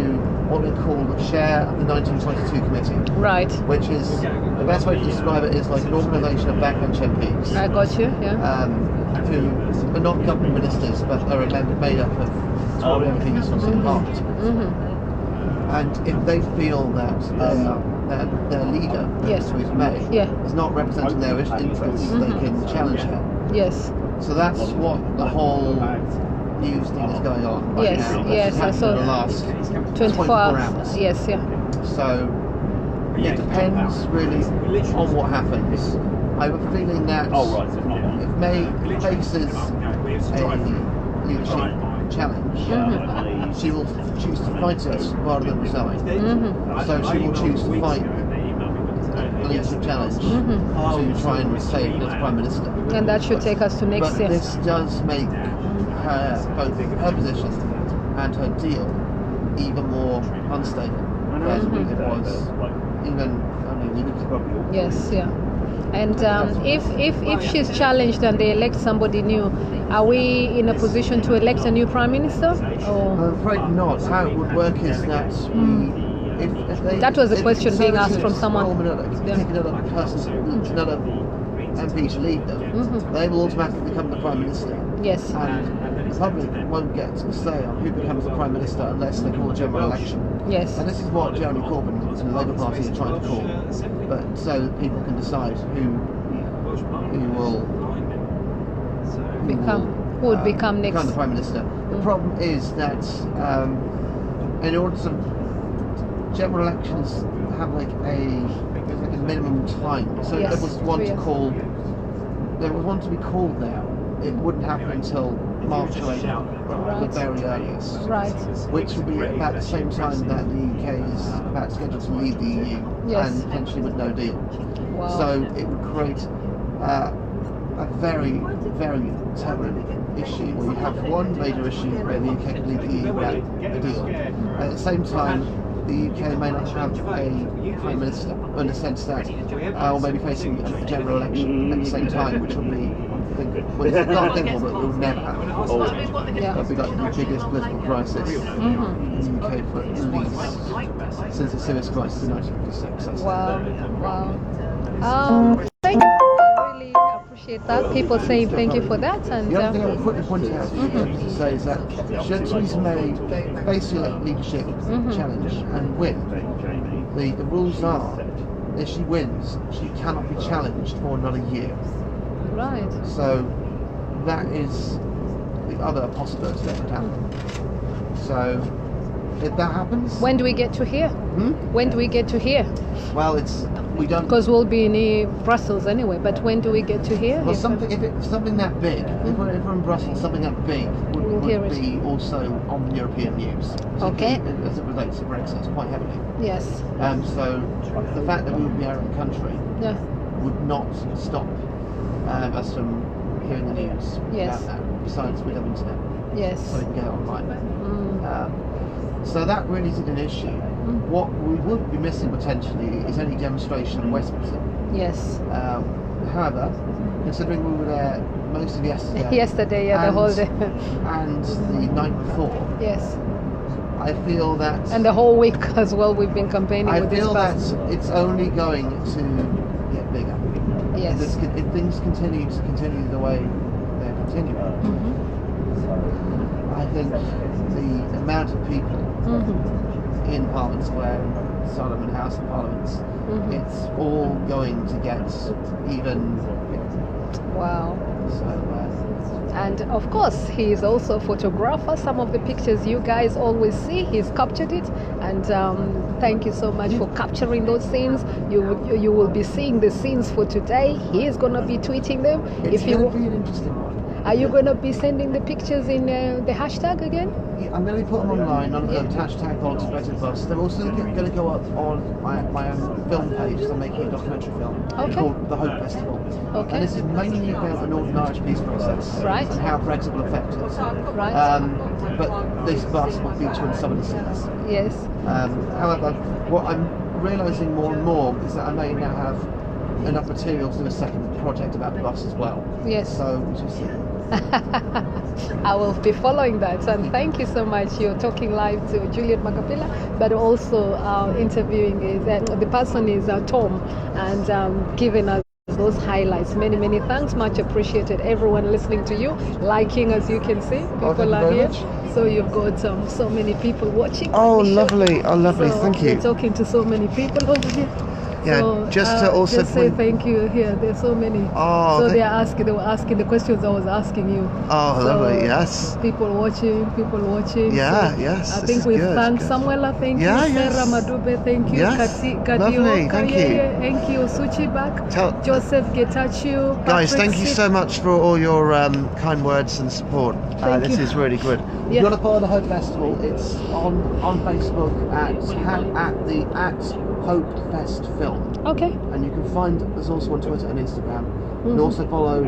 what we call the chair of the 1922 committee. Right. Which is, the best way to describe it is like an organisation of backbench MPs. I got you, who are not government ministers, but are made up of Tory MPs from St Parliament. And if they feel that their leader, Theresa May, is not representing their interests, they can challenge her. Yes. So that's what the whole news thing is going on right Yes, now. yes, I saw the last 24 hours. Yes, yeah. So it depends really on what happens. I have a feeling that if May faces a leadership challenge, she will choose to fight it rather than resign. So she will choose to fight the leadership challenge to try and save as Prime Minister. And that should take us to next year. But this does make her, both her position and her deal, even more unstable than it was even only a week ago. Yes, yeah. And if she's challenged and they elect somebody new, are we in a position to elect a new Prime Minister? Or? I'm afraid not. How it would work is that if they, that was a question being asked from someone. Take another person, another MP to lead them, they will automatically become the Prime Minister. Yes. And the public won't get to say on who becomes the Prime Minister unless they call a general election. Yes. And this is what Jeremy Corbyn and the Labour Party are trying to call, but so that people can decide who will become next. Become the Prime Minister. The problem is that in order to general elections have like a minimum time. So yes, there was one to call. There was one to be called now. It wouldn't happen until March or April, the very earliest. Right. Which will be about the same time that the UK is about scheduled to leave the EU, and potentially with no deal. Wow. So it would create a very, very terrible issue where you have one major issue where the UK can leave the EU without a deal. At the same time, the UK may not have a Prime Minister, in the sense that, or maybe facing a general election at the same time, which would be, well, it's not thinkable, but it would never happen. That would be like the biggest political crisis in the UK for at least since the Suez crisis in 1956. Wow, thank you. I really appreciate that. People saying thank you for that. And the other thing I would quickly point out to say is that Theresa May face the leadership challenge and win. The rules are, if she wins, she cannot be challenged for another year. Right. So that is the other possibility that could happen. So if that happens, when do we get to hear? When do we get to hear? Well, we don't, because we'll be in Brussels anyway. But when do we get to hear? Well, if it's something that big, if we're in Brussels, something that big would be also on European news. Okay. As it relates to Brexit, quite heavily. Yes. So the fact that we would be out of the country would not stop us from hearing the news about that. Besides, we have internet. Yes. So we can get it online. So that really isn't an issue. What we would be missing potentially is any demonstration in Westminster. Yes. However, considering we were there most of yesterday. Yesterday, the whole day. And the night before. Yes. I feel that. And the whole week as well, we've been campaigning with this. I feel that it's only going to get bigger. Yes. If things continue the way they're continuing, I think the amount of people in Parliament Square, Solomon House of Parliament, it's all going to get even bigger. Wow. So, and of course, he is also a photographer. Some of the pictures you guys always see, he's captured it. And thank you so much for capturing those scenes. You will be seeing the scenes for today. He is going to be tweeting them. It's going to be an interesting one. Are you going to be sending the pictures in the hashtag again? Yeah, I'm going to put them online on the hashtag Brexit Bus. They're also going to go up on my own film page. So I'm making a documentary film called The Hope Festival. Okay. And this is mainly about the Northern Irish peace process. Right. And how Brexit will affect it. Right. But this bus will feature in some of the scenes. Yes. However, what I'm realising more and more is that I may now have enough material to do a second project about the bus as well. Yes. So we shall see. I will be following that, and thank you so much. You're talking live to Juliet Makapila, but also interviewing the person is Tom, and giving us those highlights. Many thanks, much appreciated. Everyone listening to you, liking, as you can see, people are here. So you've got so many people watching. Oh, lovely! Oh, lovely! So thank you. You're talking to so many people over here. Yeah, So, just to also just say point- thank you here. There's so many. Oh, so thank- they were asking the questions I was asking you. Oh, So, lovely, yes. People watching. Yeah, So yes, I this think is we good, thanked good. Samuela, thank Yeah, you. yes. Sarah Madube, thank you. Yes, Kadio lovely, thank you. Kayeye, thank you. Suchi back. Joseph Getachew. Guys, Patrick thank you Sid- so much for all your kind words and support. Thank This you. is really good. Yeah. If you want to follow the Hope Festival, it's on Facebook at Hope Fest Film. Okay. And you can find us also on Twitter and Instagram. You can Mhm. also follow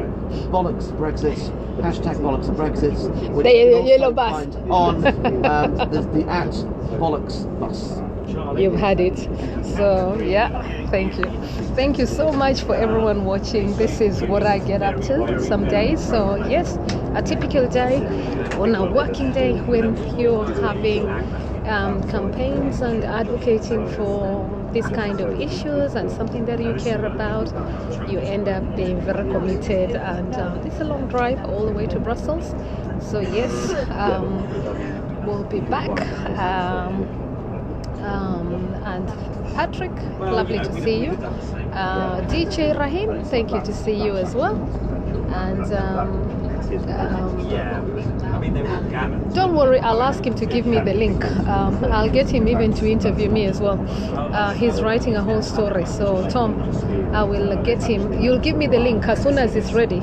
Bollocks Brexit, hashtag Bollocks Brexit, which The you can also yellow bus. find on the at Bollocks Bus. You've had it. So yeah, thank you so much for everyone watching. This is what I get up to some days. So yes, a typical day on a working day when you're having campaigns and advocating for this kind of issues and something that you care about, you end up being very committed. And it's a long drive all the way to Brussels. So yes, we'll be back. And Patrick, lovely to see you. DJ Rahim, thank you to see you as well. And don't worry, I'll ask him to give me the link. I'll get him even to interview me as well. He's writing a whole story. So Tom, I will get him. You'll give me the link as soon as it's ready.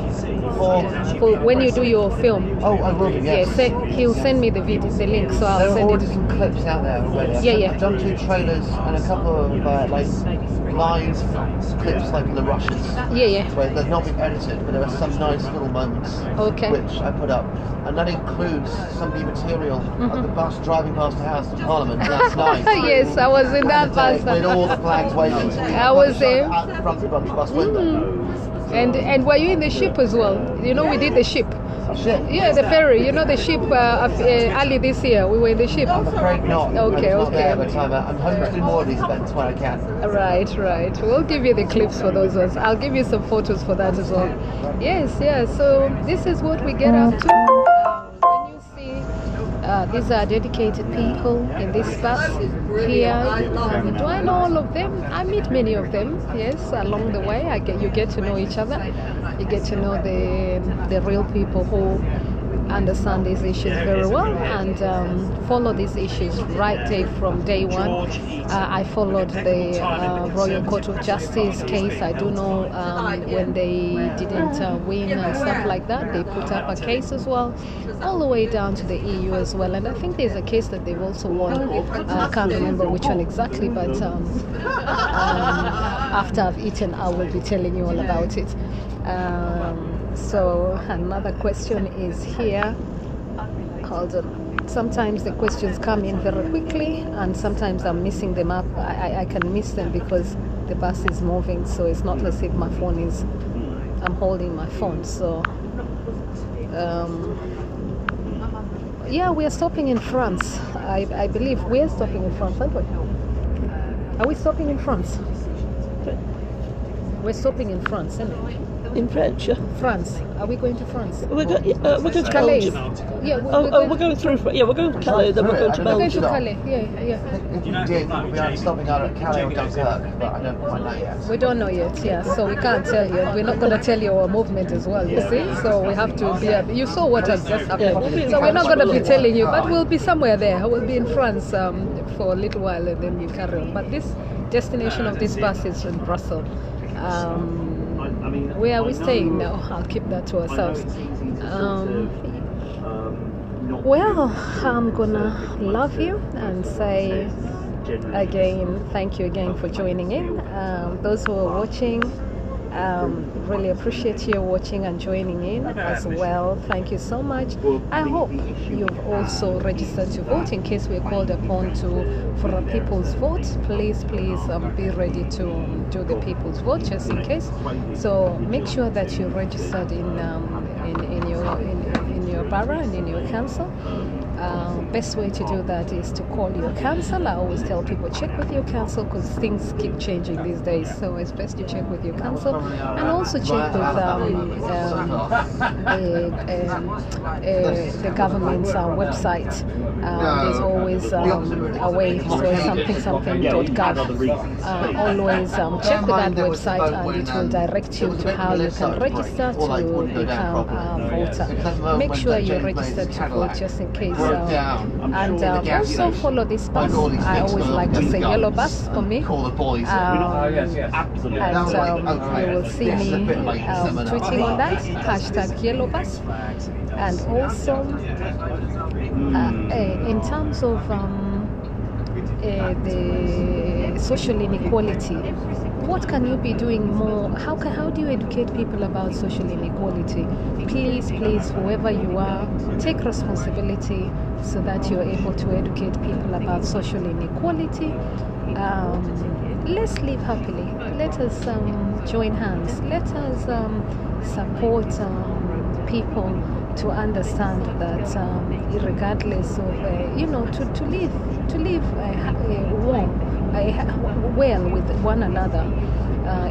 For when you do your film. Oh, I will do, yes. Yeah, he'll send me the video, the link, so I'll There are send already it. some clips out there already. Yeah. I've done 2 trailers and a couple of live clips like the Russians. Yeah. Where they've not been edited, but there are some nice little moments Okay. which I put up. And that includes some new material of the bus driving past the House of Parliament last night. Yes, I was in that bus. With all the flags waving. I was there. At the front of the bus window. And were you in the ship as well? You know, we did the ship. Ship? Yeah, the ferry. You know the ship early this year. We were in the ship. I'm afraid not. Okay, I was not there okay. at the time. I'm hoping to do more of these events when I can. Right. We'll give you the clips for those ones. I'll give you some photos for that as well. Yes. So this is what we get up to. When you see these are dedicated people in this bus here. Do I know all of them? I meet many of them. Yes, along the way, you get to know each other. You get to know the real people who understand these issues very well and follow these issues from day one. I followed the Royal Court of Justice case. I do know when they didn't win and stuff like that, they put up a case as well, all the way down to the EU as well. And I think there's a case that they've also won. I can't remember which one exactly, but after I've eaten, I will be telling you all about it. So another question is here. Hold on. Sometimes the questions come in very quickly and sometimes I'm missing them up. I can miss them because the bus is moving, so it's not as if my phone is, I'm holding my phone. So yeah, we are stopping in France. I believe we are stopping in France, aren't we? Are we stopping in France? We're stopping in France, isn't it? In French, yeah. France. Are we going to France? We're going to Calais. Belgium. Yeah, we're going through. Yeah, we're going to Calais. Then we're going to We're going to Belgium. Calais. Yeah. If you did, we'll be stopping out at Calais or Dunkirk, but I don't quite know yet. We don't know yet, yeah. So we can't tell you. We're not going to tell you our movement as well, you see. So we have to be. You saw what has just happened. So we're not going to be telling you, but we'll be somewhere there. We'll be in France for a little while, and then we carry on. But this destination of this bus is in Brussels. Where are we staying now? I'll keep that to ourselves. Well, I'm gonna love you and say again, thank you again for joining in. Those who are watching, really appreciate you watching and joining in as well. Thank you so much. I hope you've also registered to vote in case we're called upon for a people's vote. Please be ready to do the people's vote just in case. So make sure that you're registered in your borough and in your council. Best way to do that is to call your council. I always tell people check with your council because things keep changing these days, so it's best to check with your council, and also check with the government's website. There's always a way, so something.gov. Always check with that website, and it will direct you to how you can register to become a voter. Make sure you're registered to vote just in case. And also follow this bus. I always like to say yellow bus for me. And you will see me tweeting on that, hashtag yellow bus. And also in terms of the social inequality, what can you be doing more? How do you educate people about social inequality? Please, whoever you are, take responsibility so that you're able to educate people about social inequality. Let's live happily. Let us join hands. Let us support people to understand that regardless of to live well with one another.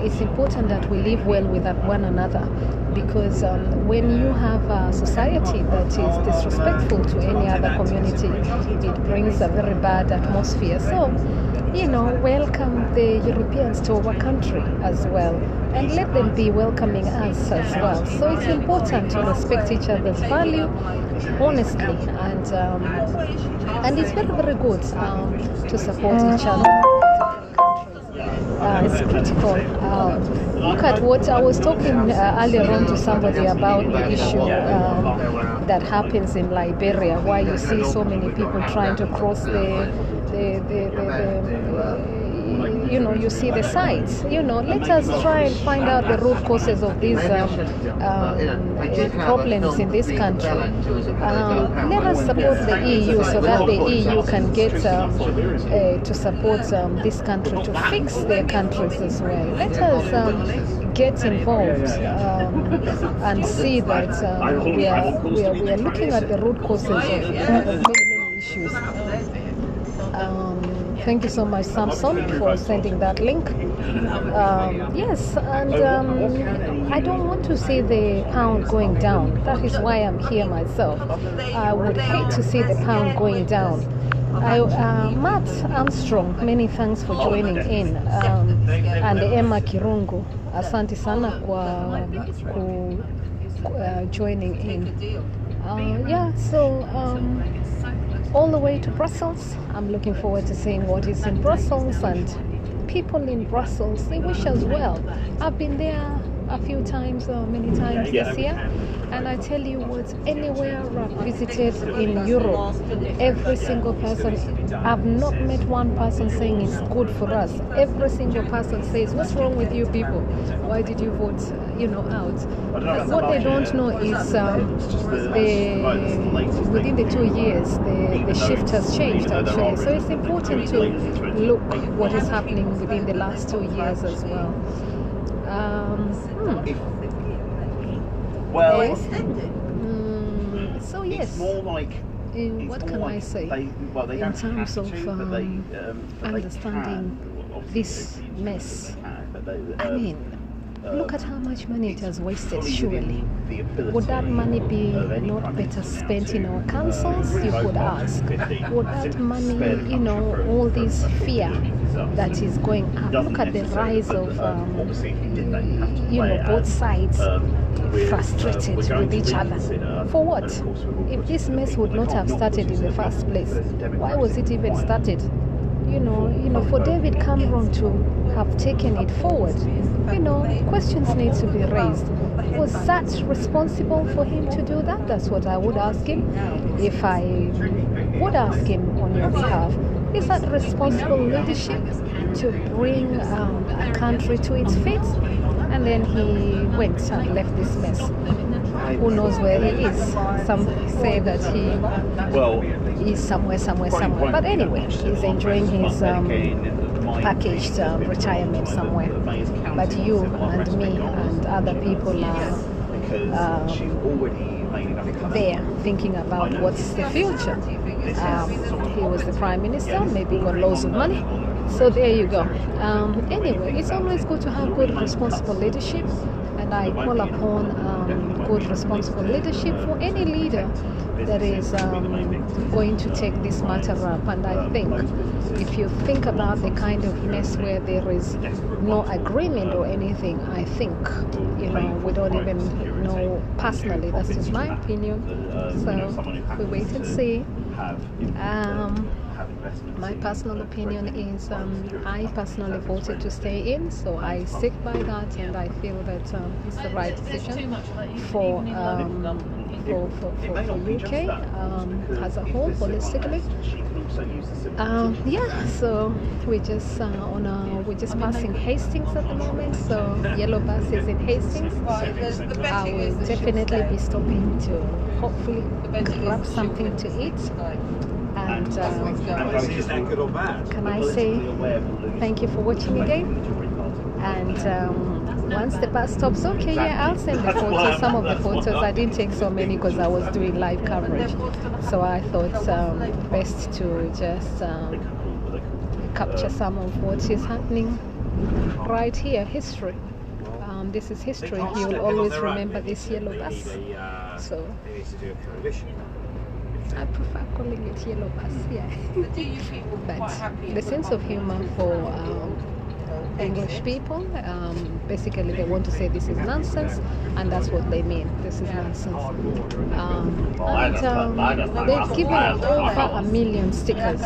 It's important that we live well with one another, because when you have a society that is disrespectful to any other community, it brings a very bad atmosphere. So, welcome the Europeans to our country as well, and let them be welcoming us as well. So it's important to respect each other's value, honestly, and it's very, very good to support each other. It's critical. Look at what I was talking earlier on to somebody about the issue that happens in Liberia, why you see so many people trying to cross you see the sites. Let us try and find out the root causes of these problems in this country. Let us support the EU so that the EU can get to support this country to fix their countries as well. Let us get involved and see that we are looking at the root causes of many issues. Thank you so much, Samson, for sending that link. Yes, and I don't want to see the pound going down. That is why I'm here myself. I would hate to see the pound going down. Matt Armstrong, many thanks for joining in. And Emma Kirungu, asante sana kwa joining in. All the way to Brussels. I'm looking forward to seeing what is in Brussels, and people in Brussels, they wish us well. I've been there a few times, many times this year, and I tell you what, anywhere I've visited in Europe, every single person, I've not met one person saying it's good for us. Every single person says, what's wrong with you people? Why did you vote out? What they don't know is within the 2 years, the shift has changed actually. So it's important to look what is happening within the last 2 years as well. So yes. It's more like. What can I say? In terms of understanding this mess, I mean, look at how much money it has wasted, surely. Would that money be not better spent in our councils, you could ask? Would that money, all this fear that is going up, look at the rise of, both sides frustrated with each other. For what? If this mess would not have started in the first place, why was it even started? For David Cameron to have taken it forward, questions need to be raised. Was that responsible for him to do that? That's what I would ask him. If I would ask him on your behalf, is that responsible leadership to bring a country to its feet? And then he went and left this mess. Who knows where he is? Some say that he is somewhere. But anyway, he's enjoying his packaged retirement somewhere. But you and me and other people are there thinking about what's the future. He was the prime minister, maybe got loads of money. So there you go. Anyway, it's always good to have good responsible leadership, and I call upon good responsible leadership for any leader that is going to take this matter up. And I think if you think about the kind of mess where there is no agreement or anything, I think, you know, we don't even know personally. That's just my opinion. So we wait and see. My personal opinion is I personally voted to stay in, so I stick by that, and I feel that it's the right decision for UK as a whole, holistically. Yeah, so we're just we're just passing Hastings at the moment. So yellow bus is in Hastings. I will definitely be stopping to hopefully grab something to eat. And can I say thank you for watching again? And once the bus stops, okay, yeah, I'll send the photos. Some of the photos I didn't take so many because I was doing live coverage, so I thought best to just capture some of what is happening right here. History. This is history. You will always remember this yellow bus. So I prefer calling it yellow bus, yeah. But the sense of humor for English people, basically they want to say this is nonsense, and that's what they mean. This is nonsense. They've given over 1 million stickers.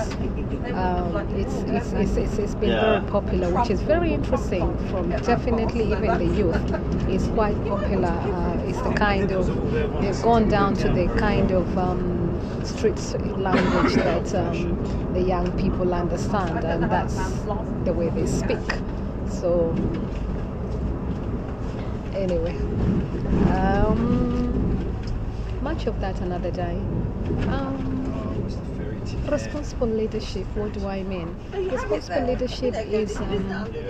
It's been very popular, which is very interesting. From definitely even the youth, it's quite popular. It's the kind of, they've gone down to the kind of street language that the young people understand, and that's the way they speak. So anyway, much of that another day. Responsible leadership, what do I mean? Responsible leadership is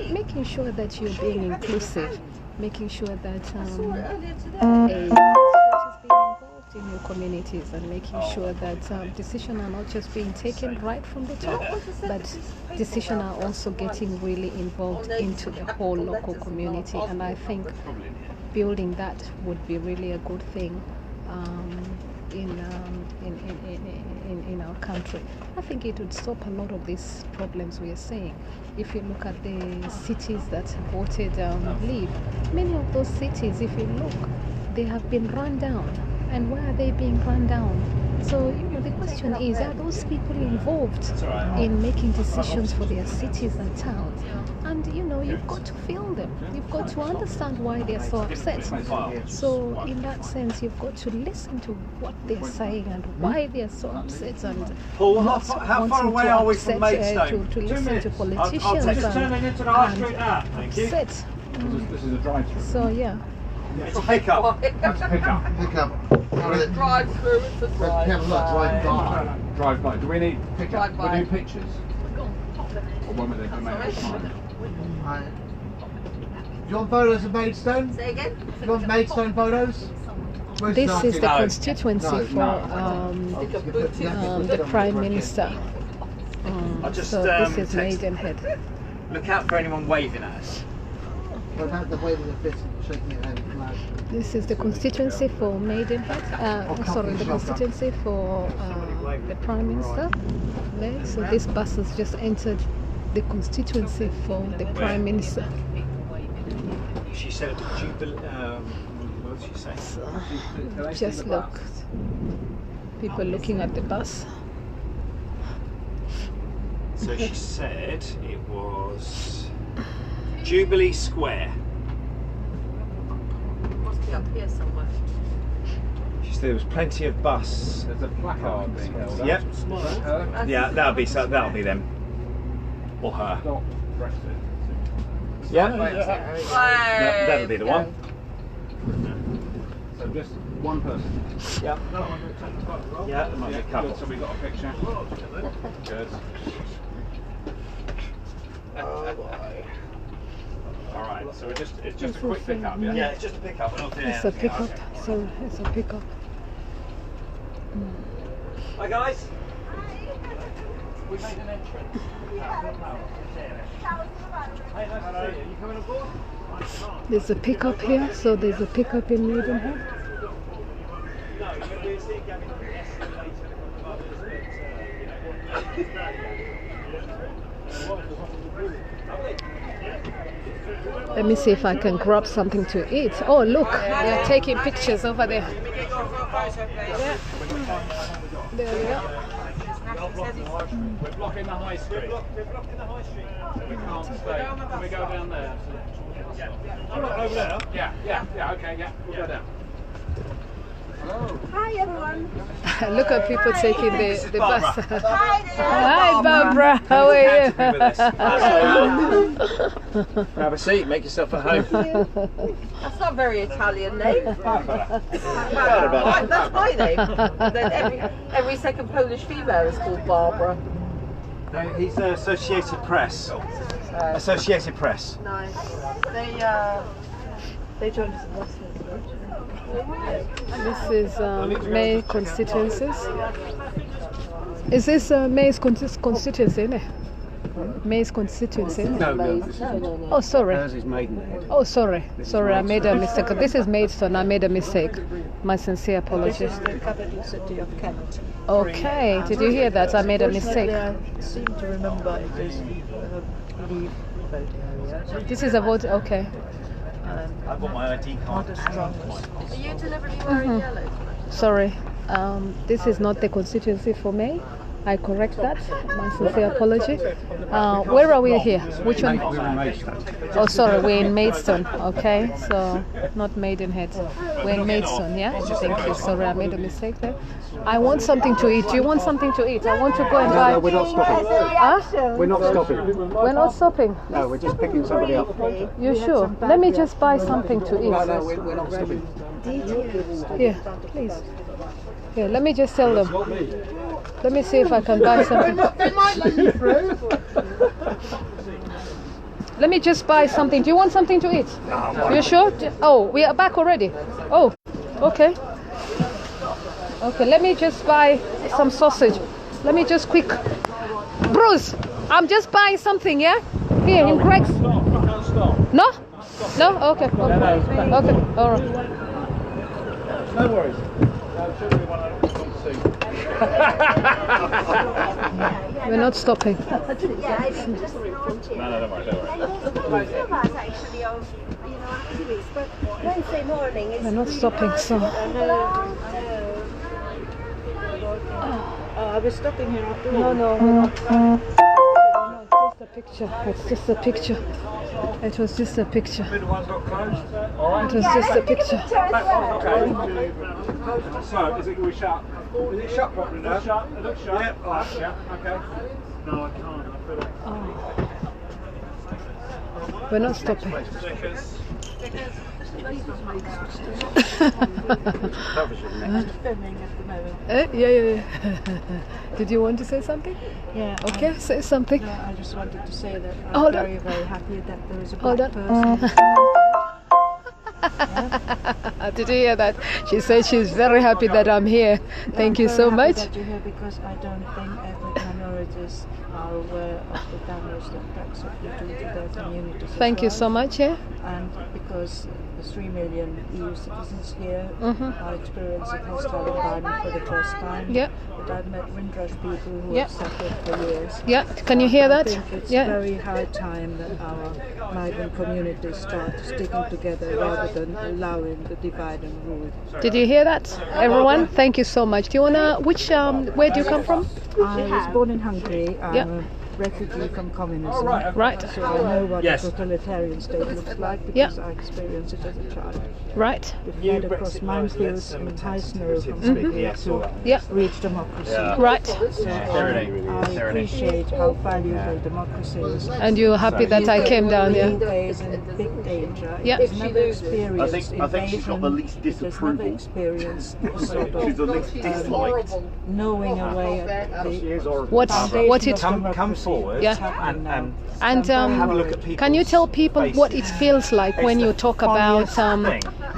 making sure that you're being inclusive, making sure that in your communities, and making sure that decisions are not just being taken right from the top, but decisions are also getting really involved into the whole local community. And I think building that would be really a good thing in our country. I think it would stop a lot of these problems we are seeing. If you look at the cities that voted Leave, many of those cities, if you look, they have been run down. And why are they being run down? So, you know, the question is, are those people involved in making decisions for their cities and towns? And, you know, you've got to feel them. You've got to understand why they're so upset. So, in that sense, you've got to listen to what they're saying and why they're so upset. And Paul, how far away are we from Maidstone? To listen to politicians I'll just turn it into the high street now. Thank you. Upset. This is a drive-through. So, yeah. It's a pickup. That's a pickup. Pickup. Drive through, it's a drive. Drive by. Do we need pickup? Drive by. We need pictures. Or when they come out of time. Do you want photos of Maidstone? Say again? Do you want Maidstone photos? This is the constituency for the Prime Minister. So this is Maidenhead. Look out for anyone waving at us. The way that they're shaking their head and flag. This is the constituency for Maidenhead. Sorry, the constituency for the Prime Minister. Okay, so this bus has just entered the constituency for the Prime Minister. She said Jubilee. What did she say? So, just look. People looking at the bus. So she said it was Jubilee Square. Must be up here somewhere. She said there was plenty of bus. There's a placard being held up. Yep. Yeah, that'll be them. Or her. Stop Brexit. Yeah. That'll be the one. So just one person. Yeah. Yeah, there might be a couple. So we got a picture. Good. All right. So it's just a quick pickup. Yeah. Yeah, it's just a pickup. We're not doing It's a pickup. So it's a pickup. Hi guys. We made an entrance. Hey, nice to see you. You coming aboard? There's a pickup here, so there's a pickup in Maidenhead. No, we're seeing Gavin later on the others, Let me see if I can grab something to eat. Oh, look, they're taking pictures over there. Yeah. There we are. We're blocking the high street. We're blocking the high street. We can't stay. Can we go down there? Over there? Yeah, okay, yeah, we'll go down. Hi everyone. Look at people taking the bus. Hi Barbara. How are you? Have a seat, make yourself at home. That's not a very Italian name. That's my name. Then every second Polish female is called Barbara. No, he's Associated Press. Associated Press. Nice. They joined us in Westminster. This is May constituencies. Is this May's constituency? May's constituency? No. Oh, sorry. Hers is Maidenhead. Oh, sorry. Sorry, I made a mistake. This is Maidstone. I made a mistake. My sincere apologies. This is the capital city of Kent. Okay, did you hear that? I made a mistake. I seem to remember it is Leave vote area. This is a vote, okay. I've got my ID card. Are you deliberately wearing yellow? Sorry, this is not the constituency for May. I correct that. My sincere apology. Where are we here? Which one? We're in Maidstone. Oh, sorry, we're in Maidstone. Okay, so not Maidenhead. We're in Maidstone, yeah? Thank you. Sorry, I made a mistake there. I want something to eat. Do you want something to eat? I want to go and buy. No, we're not stopping. Huh? We're not stopping. We're not stopping. No, we're just picking somebody up. You sure? Let me just buy something to eat. No, we're not stopping. Here, please. Here, let me just tell them. Let me see if I can buy something. They might let you through. Let me just buy something. Do you want something to eat? You sure? Oh, we are back already. Oh, okay. Okay, let me just buy some sausage. Let me just quick. Bruce, I'm just buying something, yeah? Here, in Greg's. No? No? Okay. Okay, all right. No worries. We're not stopping. No, don't worry. Wednesday morning is We're not stopping, so. I was stopping here after No, we're not. No, it's just a picture. It's just a picture. It was just a picture. Middle one's got closed. It was just a picture. Okay. So, is it going to be shut? Is it shut properly now? Shut. It looks shut. Yep. Oh, that's shut. Okay. No, I can't. I feel it. We're not stopping. Yeah. Did you want to say something? Yeah. Okay, say something. Yeah, I just wanted to say that I'm very happy that there is a black person. Did you hear that? She said she's very happy that I'm here. Thank you so much. That you're here because I don't think ethnic minorities are aware of the damage that Brexit will do to their communities. Thank you so much. Yeah. And because the 3 million EU citizens here are experiencing hostile environment for the first time. Yeah. But I've met Windrush people who have suffered for years. Yeah. Can you hear that? I think it's very high time that our migrant communities start sticking together rather than allowing the divide and rule. Did you hear that, everyone? Thank you so much. Do you wanna? Where do you come from? I was born in Hungary. I'm a refugee from communism. Right. So I know what a totalitarian state looks like because I experienced it as a child. Right. We fled across minefields in high snow from Sweden to reach democracy. Right. So I appreciate how valuable democracy is. And you're happy that I came down here? The UK is in big danger. Yeah. It's never experienced I think she's got the least disapproval. never experienced sort of She's the least disliked. knowing away at the What it Come forward and have a look at people. Can you tell people what it feels like when you talk about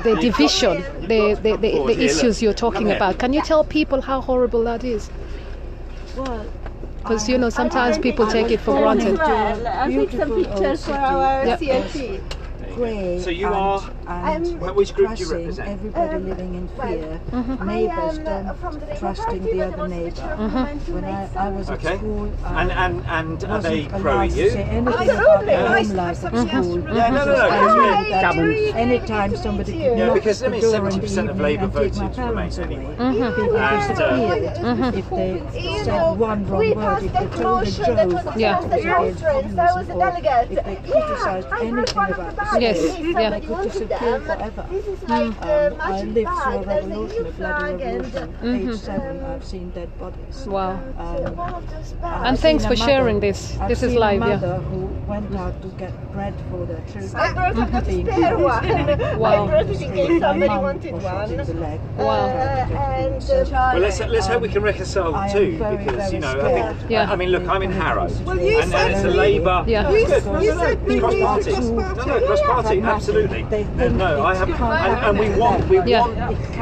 the division, the issues you're talking about? Can you tell people how horrible that is? Well, Because you know sometimes people take it for granted. I'll take some pictures for our Yep. CLT. Grey So you are. Which group do you represent? Everybody living in fear. Neighbours don't trusting the other neighbour. When I was at school, And are they wasn't pro allowed to you? say anything about the home life at school. Yeah, no. I knew that anytime somebody could Yeah, knock because the I mean, door in the 70% of evening Labour and take my voted Remain parents away. anyway. People And, disappeared if they said one wrong word, if they told a joke, Yeah. if they did communism, or if they criticised anything about the Yes, state, yeah. they could disappear forever. I lived through a revolution, a bloody revolution. Age 7, I've seen dead bodies. Wow. I've And thanks seen for a sharing mother- this. I've This is seen live, a yeah. mother who went out to get bread for their children. I brought a spare one. Wow. I brought it in case somebody wanted one. Wow. Well, let's hope we can reconcile the two, because you know I think. Yeah. I mean, look, I'm in Harrow, you and said it's a to me- Labour. Yeah. You Good. said Cross party. No, cross party. Absolutely. No, I have, and we want Yeah.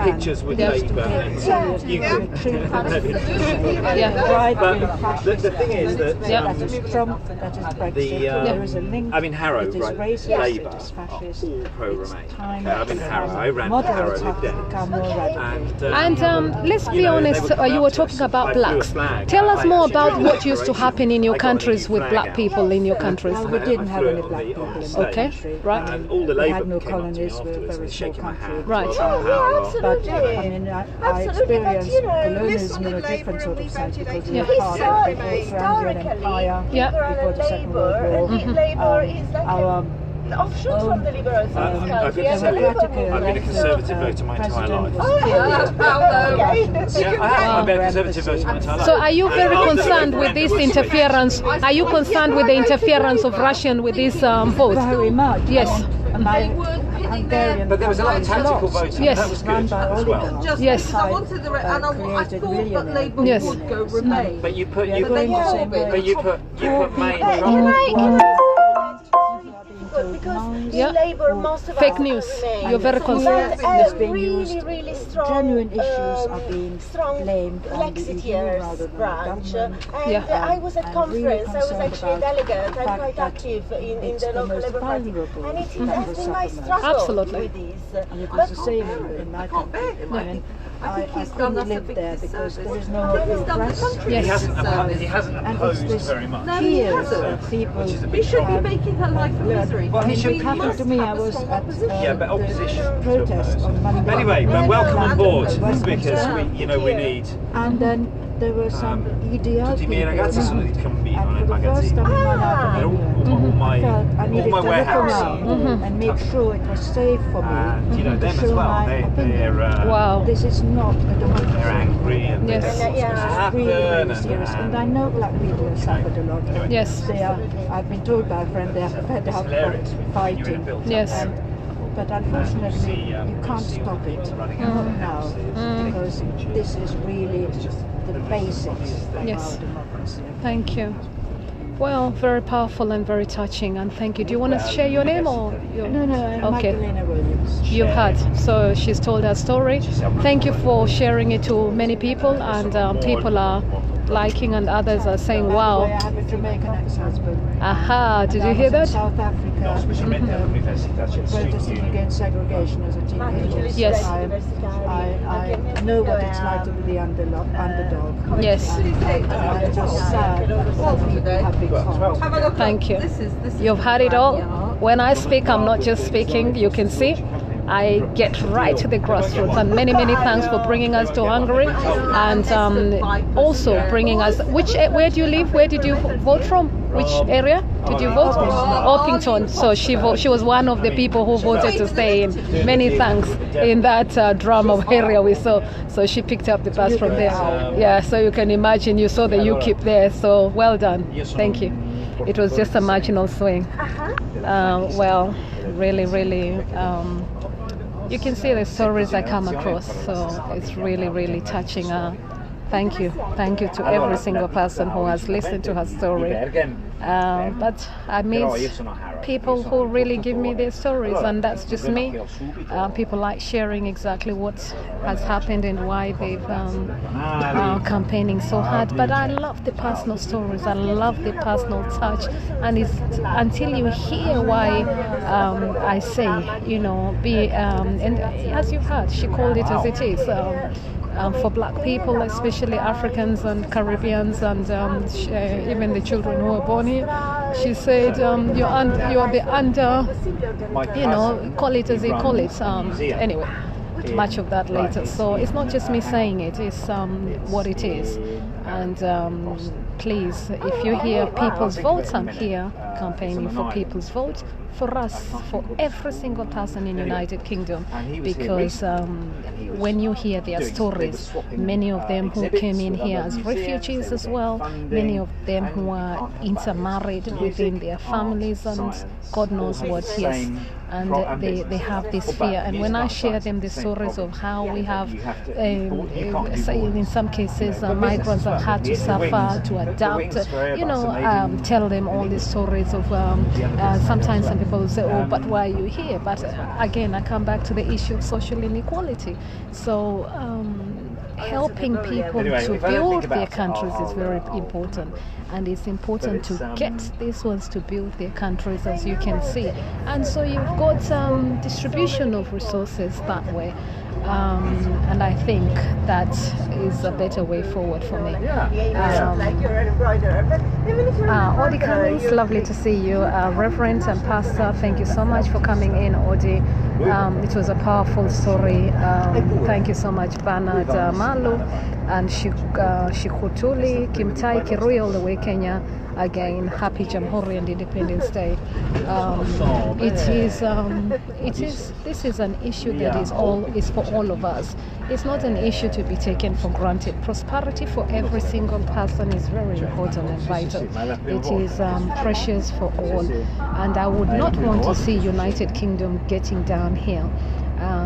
pictures with Yeah. Labour. And you can. Yeah. But the thing is that Yeah. That is Trump, that is Brexit. There is a link. I'm in Harrow, It is right? racist, Labour it is are fascist. all pro-Remain. Time I'm in Harrow. I ran Harrow moderates have with to them. become more radical. And let's you be know, honest, they would you were come up talking to us. about I flew a blacks. flag. Tell us I more actually about did what used to decoration. happen in your I got a countries new with flag black out. people in your countries. Well, we didn't have any black on people in stage. the Okay, country. right. And all the We Labour had no came up to me colonies, we were a afterwards very and small shaking my country. hand. Right. Well, Yeah, how- But absolutely. I mean, I Absolutely, but, experienced you know, colonialism in a Labour different sort of and sense because we Yeah. were part of the Historically, Austrian Empire Yeah. before the Second World War. Labour is like Our an offshoot from the Liberals in this I've country. been and the Labour movement. I've been a Conservative voter my entire life. Oh, okay. Yeah, I have. I've been a Conservative voter my entire life. So are you very And after the concerned with this referendum was switched, interference? Are you concerned with the interference of Russian with this vote? Very much. Yes. My Hungarian But there was a lot of tactical lost. voting. Yes. That was Run good by as well. oligarchs. Yes. I wanted the and I thought that Labour Yes. would go Remain. But you put We are you going the same way. but you put May in Can trouble. because Yeah. in Labour most of Fake us news. remain. You're very concerned. But It's being really, used. really strong, Genuine issues are being strong blamed on the EU Lexiteers rather than the branch. government. And Yeah. I was at I'm conference. really I was concerned actually a about delegate. the I'm fact quite that active in it's the the local most Labour Party, vulnerable and it that has will been my suffer most. struggle Absolutely. with this. And it was the same in my country. I mean, I couldn't live there because there is no press. Yes. He hasn't And it's opposed this very much. tears of people. He should be making her life a misery. Well, he It should happened to me. I was at Yeah, but opposition the to protest oppose. on Monday. Anyway, but welcome on board Westminster. because we need. And then there were some EDL Tutti i miei people. ragazzi sono di Cambino And nel for the first magazzino. time in my life in England, All I felt I my needed to look warehouse. around and make sure it was safe for me. And you know to them as show well. my opinion. They're Wow. This is not a democracy. they're angry and Yes. they don't know what's going to happen. Really, really and- serious. And I know black people have suffered a lot. Yes. They are, I've been told by a friend they are fed up hilarious of when you're in a fighting. built-up Yes. area. But unfortunately, you can't stop it now because this is really the basics of Yes. our democracy. Thank you. Well, very powerful and very touching, and thank you. Do you want to share your name or your... No, Okay. Magdalena Williams. You had. So she's told her story. Thank you for sharing it to many people, and people are liking and others are saying, By the way, wow. I have a Jamaican ex-husband. Aha, did And you I hear was in that? South Africa, Specialmente all'università c'è il protesting against segregation as a teenager. Yes. I know what it's like to be the underdog. Yes. And I'm just sad that people have been caught. Thank you. You've had it all. When I speak, I'm not just speaking. You can see I get right to the grassroots. And many, many thanks for bringing us to Hungary, and also bringing us. Where do you live? Where did you vote from? Which area did you vote? Orpington. So she was one of the people who voted to stay in. Many thanks in that drama area we saw. So she picked up the bus from there. Yeah. So you can imagine you saw the UKIP there. So well done. Thank you. It was just a marginal swing. Well, really, really. You can see the stories I come across, so it's really, really touching. Thank you to every single person who has listened to her story. But I meet people who really give me their stories, and that's just me. People like sharing exactly what has happened and why they've campaigning so hard. But I love the personal stories. I love the personal touch, and it's until you hear why I say, and as you've heard, she called it as it is. For black people, especially Africans and Caribbeans, and even the children who were born here, she said, you're the under, call it as they call it. Anyway, much of that later. So it's not just me saying it, it's what it is. And please, if you hear People's Vote, I'm here campaigning for People's Vote, for us, for every single person in the United Kingdom, because when you hear their stories, many of them who came in here as refugees as well, many of them who are intermarried within their families, and God knows what, yes, and they have this fear. And when I share them the stories of how we have, in some cases, migrants have had to suffer to adapt, tell them all the stories of, sometimes some people will say, oh, but why are you here? But again, I come back to the issue of social inequality. So helping people to build their countries is very important, and it's important to get these ones to build their countries, as you can see. And so you've got distribution of resources that way. And I think that is a better way forward for me. Odi Cummings, lovely to see you. Reverend and Pastor, thank you so much for coming in, Odi. It was a powerful story. Thank you so much, Bernard Malu and Shikutuli, Kimtai Kirui, all the way Kenya. Again, happy Jamhuri and Independence Day. This is an issue that is for all of us. It's not an issue to be taken for granted. Prosperity for every single person is very important and vital. It is precious for all, and I would not want to see United Kingdom getting downhill.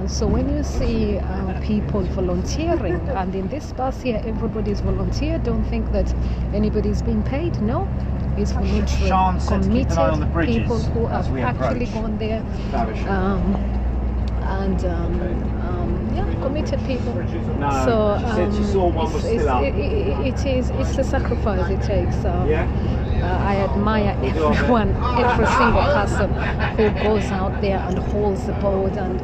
So when you see people volunteering, and in this bus here everybody's volunteer, don't think that anybody's being paid. No, it's voluntary, committed people who have actually gone there, committed people. So it's a sacrifice it takes. I admire every single person who goes out there and holds the boat. And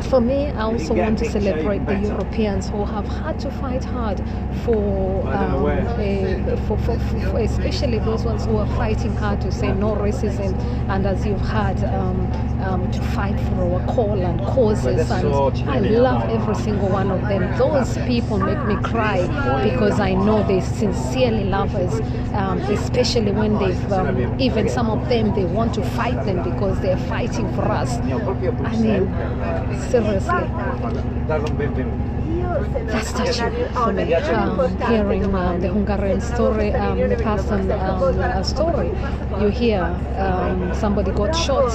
for me, I also want to celebrate the Europeans who have had to fight hard for especially those ones who are fighting hard to say no racism, and as you've had, to fight for our call and causes. And I love every single one of them. Those people make me cry because I know they sincerely love us, especially when they've, even some of them, they want to fight them because they're fighting for us. I mean, seriously, that's touching for me. Hearing the Hungarian story, the person story, you hear somebody got shot.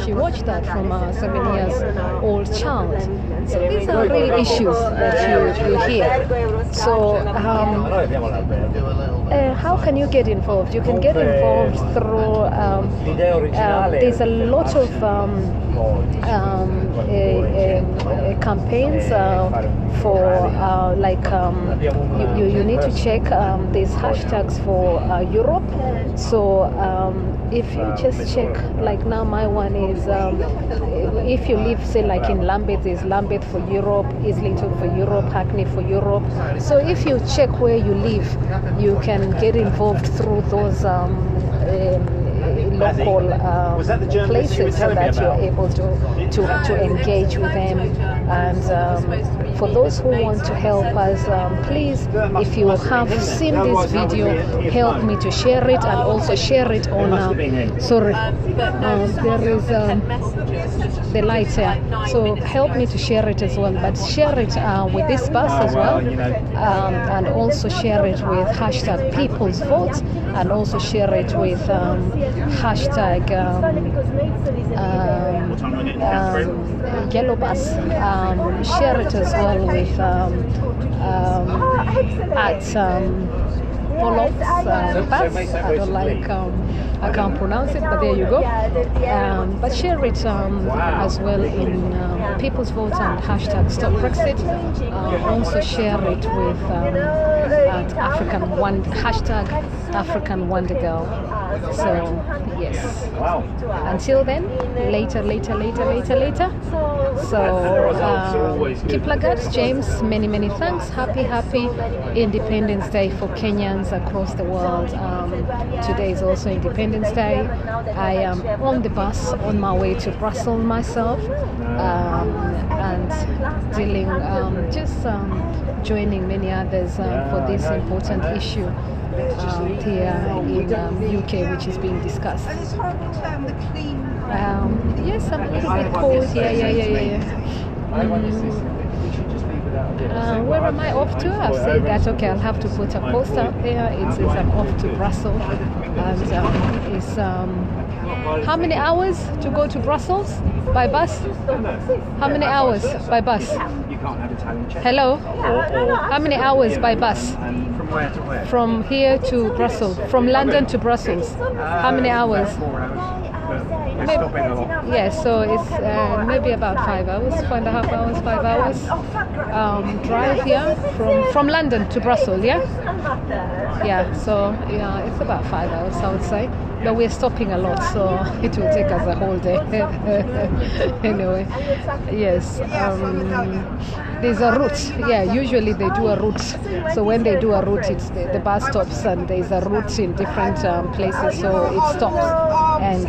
She watched that from a 7-year-old child. So these are real issues that you hear. So how can you get involved? You can get involved through, there's a lot of campaigns for you need to check these hashtags for Europe. So if you just check, like now my one is, if you live, say like in Lambeth, is Lambeth for Europe, Islington for Europe, Hackney for Europe. So if you check where you live, you can get involved through those local places so that you're able to engage with them. And for those who want to help us, please, if you have seen this video, help me to share it, and also share it on there is the light here, so help me to share it as well, but share it with this bus as well, and also share it with hashtag People's Vote, and also share it with hashtag Yellow Bus. Share it as well with at Pollock's Bus. I don't like, I can't pronounce it, but there you go. But share it as well in People's Vote and hashtag Stop Brexit. Also share it with at hashtag African Wonder Girl. So yes. Wow. Until then, later. So keep Lagarde, James. Many thanks. Happy Independence Day for Kenyans across the world. Today is also Independence Day. I am on the bus on my way to Brussels myself, and dealing joining many others for this important issue here in UK, which is being discussed. Yes, I'm a little bit cold. Yeah. Where am I off to? I've said that, okay, I'll have to put a post out there. It says I'm off to Brussels, and it's how many hours to go to Brussels by bus? How many hours by bus? Hello? How many hours by bus? From where to where? From here to Brussels. From London to Brussels. How many hours? Yeah, so it's maybe about 5 hours, 4.5 hours, 5 hours drive here from London to Brussels. Yeah, so yeah, it's about 5 hours, I would say. But we're stopping a lot, so it will take us a whole day. Anyway, yes, there's a route. Yeah, usually they do a route. So when they do a route, it's the bus stops, and there's a route in different places, so it stops, and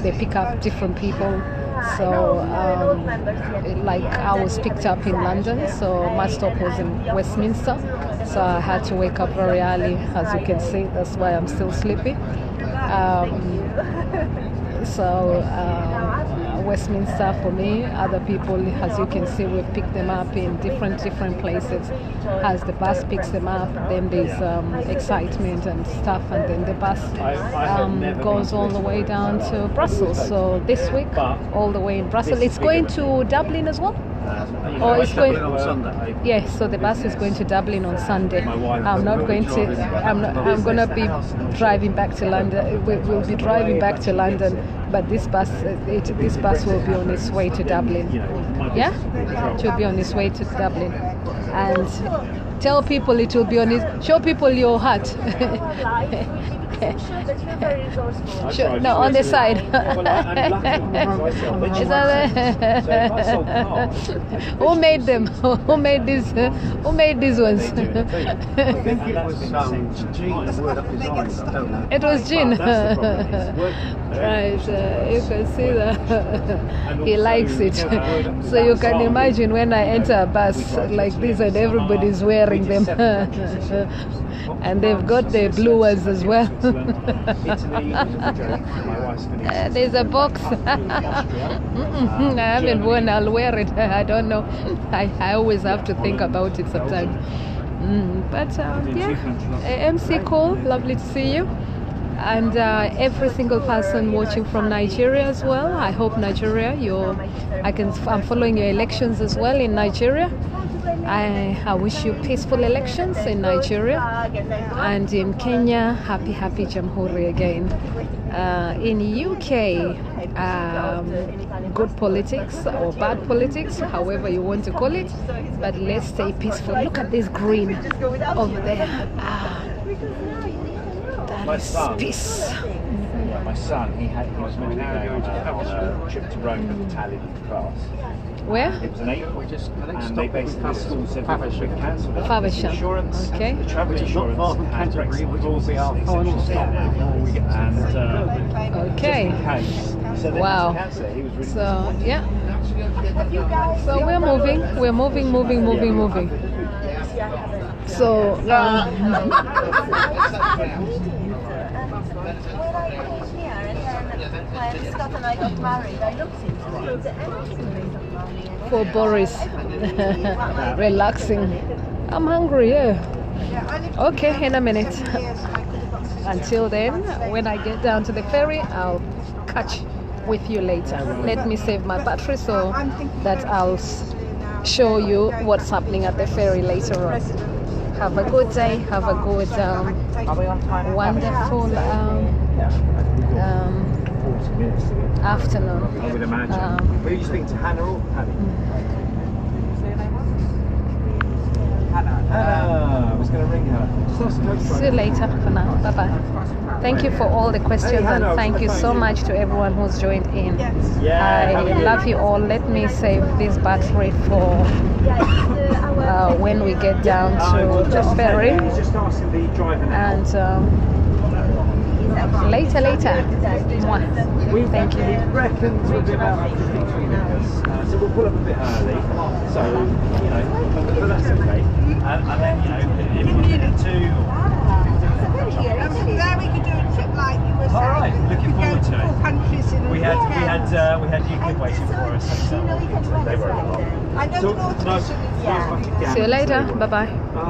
they pick up different people. So like I was picked up in London, so my stop was in Westminster, so I had to wake up very early, as you can see. That's why I'm still sleepy. Westminster for me, other people, as you can see, we've picked them up in different places. As the bus picks them up, then there's excitement and stuff, and then the bus goes all the way down to Brussels. So this week, all the way in Brussels. It's going to Dublin as well? Or it's going on Sunday. Yeah, so the bus is going to Dublin on Sunday. I'm going to be driving back to London. We'll be driving back to London, but this bus will be on its way to Dublin. Yeah, it will be on its way to Dublin, and tell people it will be on its. Show people your hat. No, on the side. Who made them? Who made these? Who made these ones? I think it was Jean that word up his eyes. I don't know. It was Jean. Right, you can see that he likes it. So you can imagine when I enter a bus like this and everybody's wearing them. And they've got the blue ones as well. There's a box. I haven't worn, I'll wear it. I don't know. I always have to think about it sometimes. But yeah, MC Cole, lovely to see you. And every single person watching from Nigeria as well. I hope Nigeria, I'm following your elections as well in Nigeria. I wish you peaceful elections in Nigeria, and in Kenya, happy Jamhuri again. In UK, good politics or bad politics, however you want to call it, but let's stay peaceful. Look at this green over there. That is peace. My son, he was meant to go on a trip to Rome with Italian class. Where? It was in April, and they basically the school said we've cancelled it. Faversham. Insurance, okay. The travel insurance and Brexit will be our final stop before we get okay. Just in case. So they wow. cancel it. He was really so yeah. So we're moving. So. Scott and I got married, I looked into it. For Boris, relaxing. I'm hungry, yeah. Okay, in a minute. Until then, when I get down to the ferry, I'll catch with you later. Let me save my battery so that I'll show you what's happening at the ferry later on. Have a good day. Have a good, wonderful afternoon. I would imagine. Were you speaking to Hannah or Paddy? Hannah. I was going to ring her. See you later for now. Bye bye. Thank you for all the questions and thank you so much to everyone who's joined in. I love you all. Let me save this battery for when we get down to the ferry. And later. Mwah. Thank you. He reckons we'll be about 53 minutes. So we'll pull up a bit early. So, you know, but that's okay. And then, you know, if we needed to. There we could do a trip like you were saying. All right, looking forward to it. We had Euclid waiting for us. So they were a lot. See you later. Bye bye.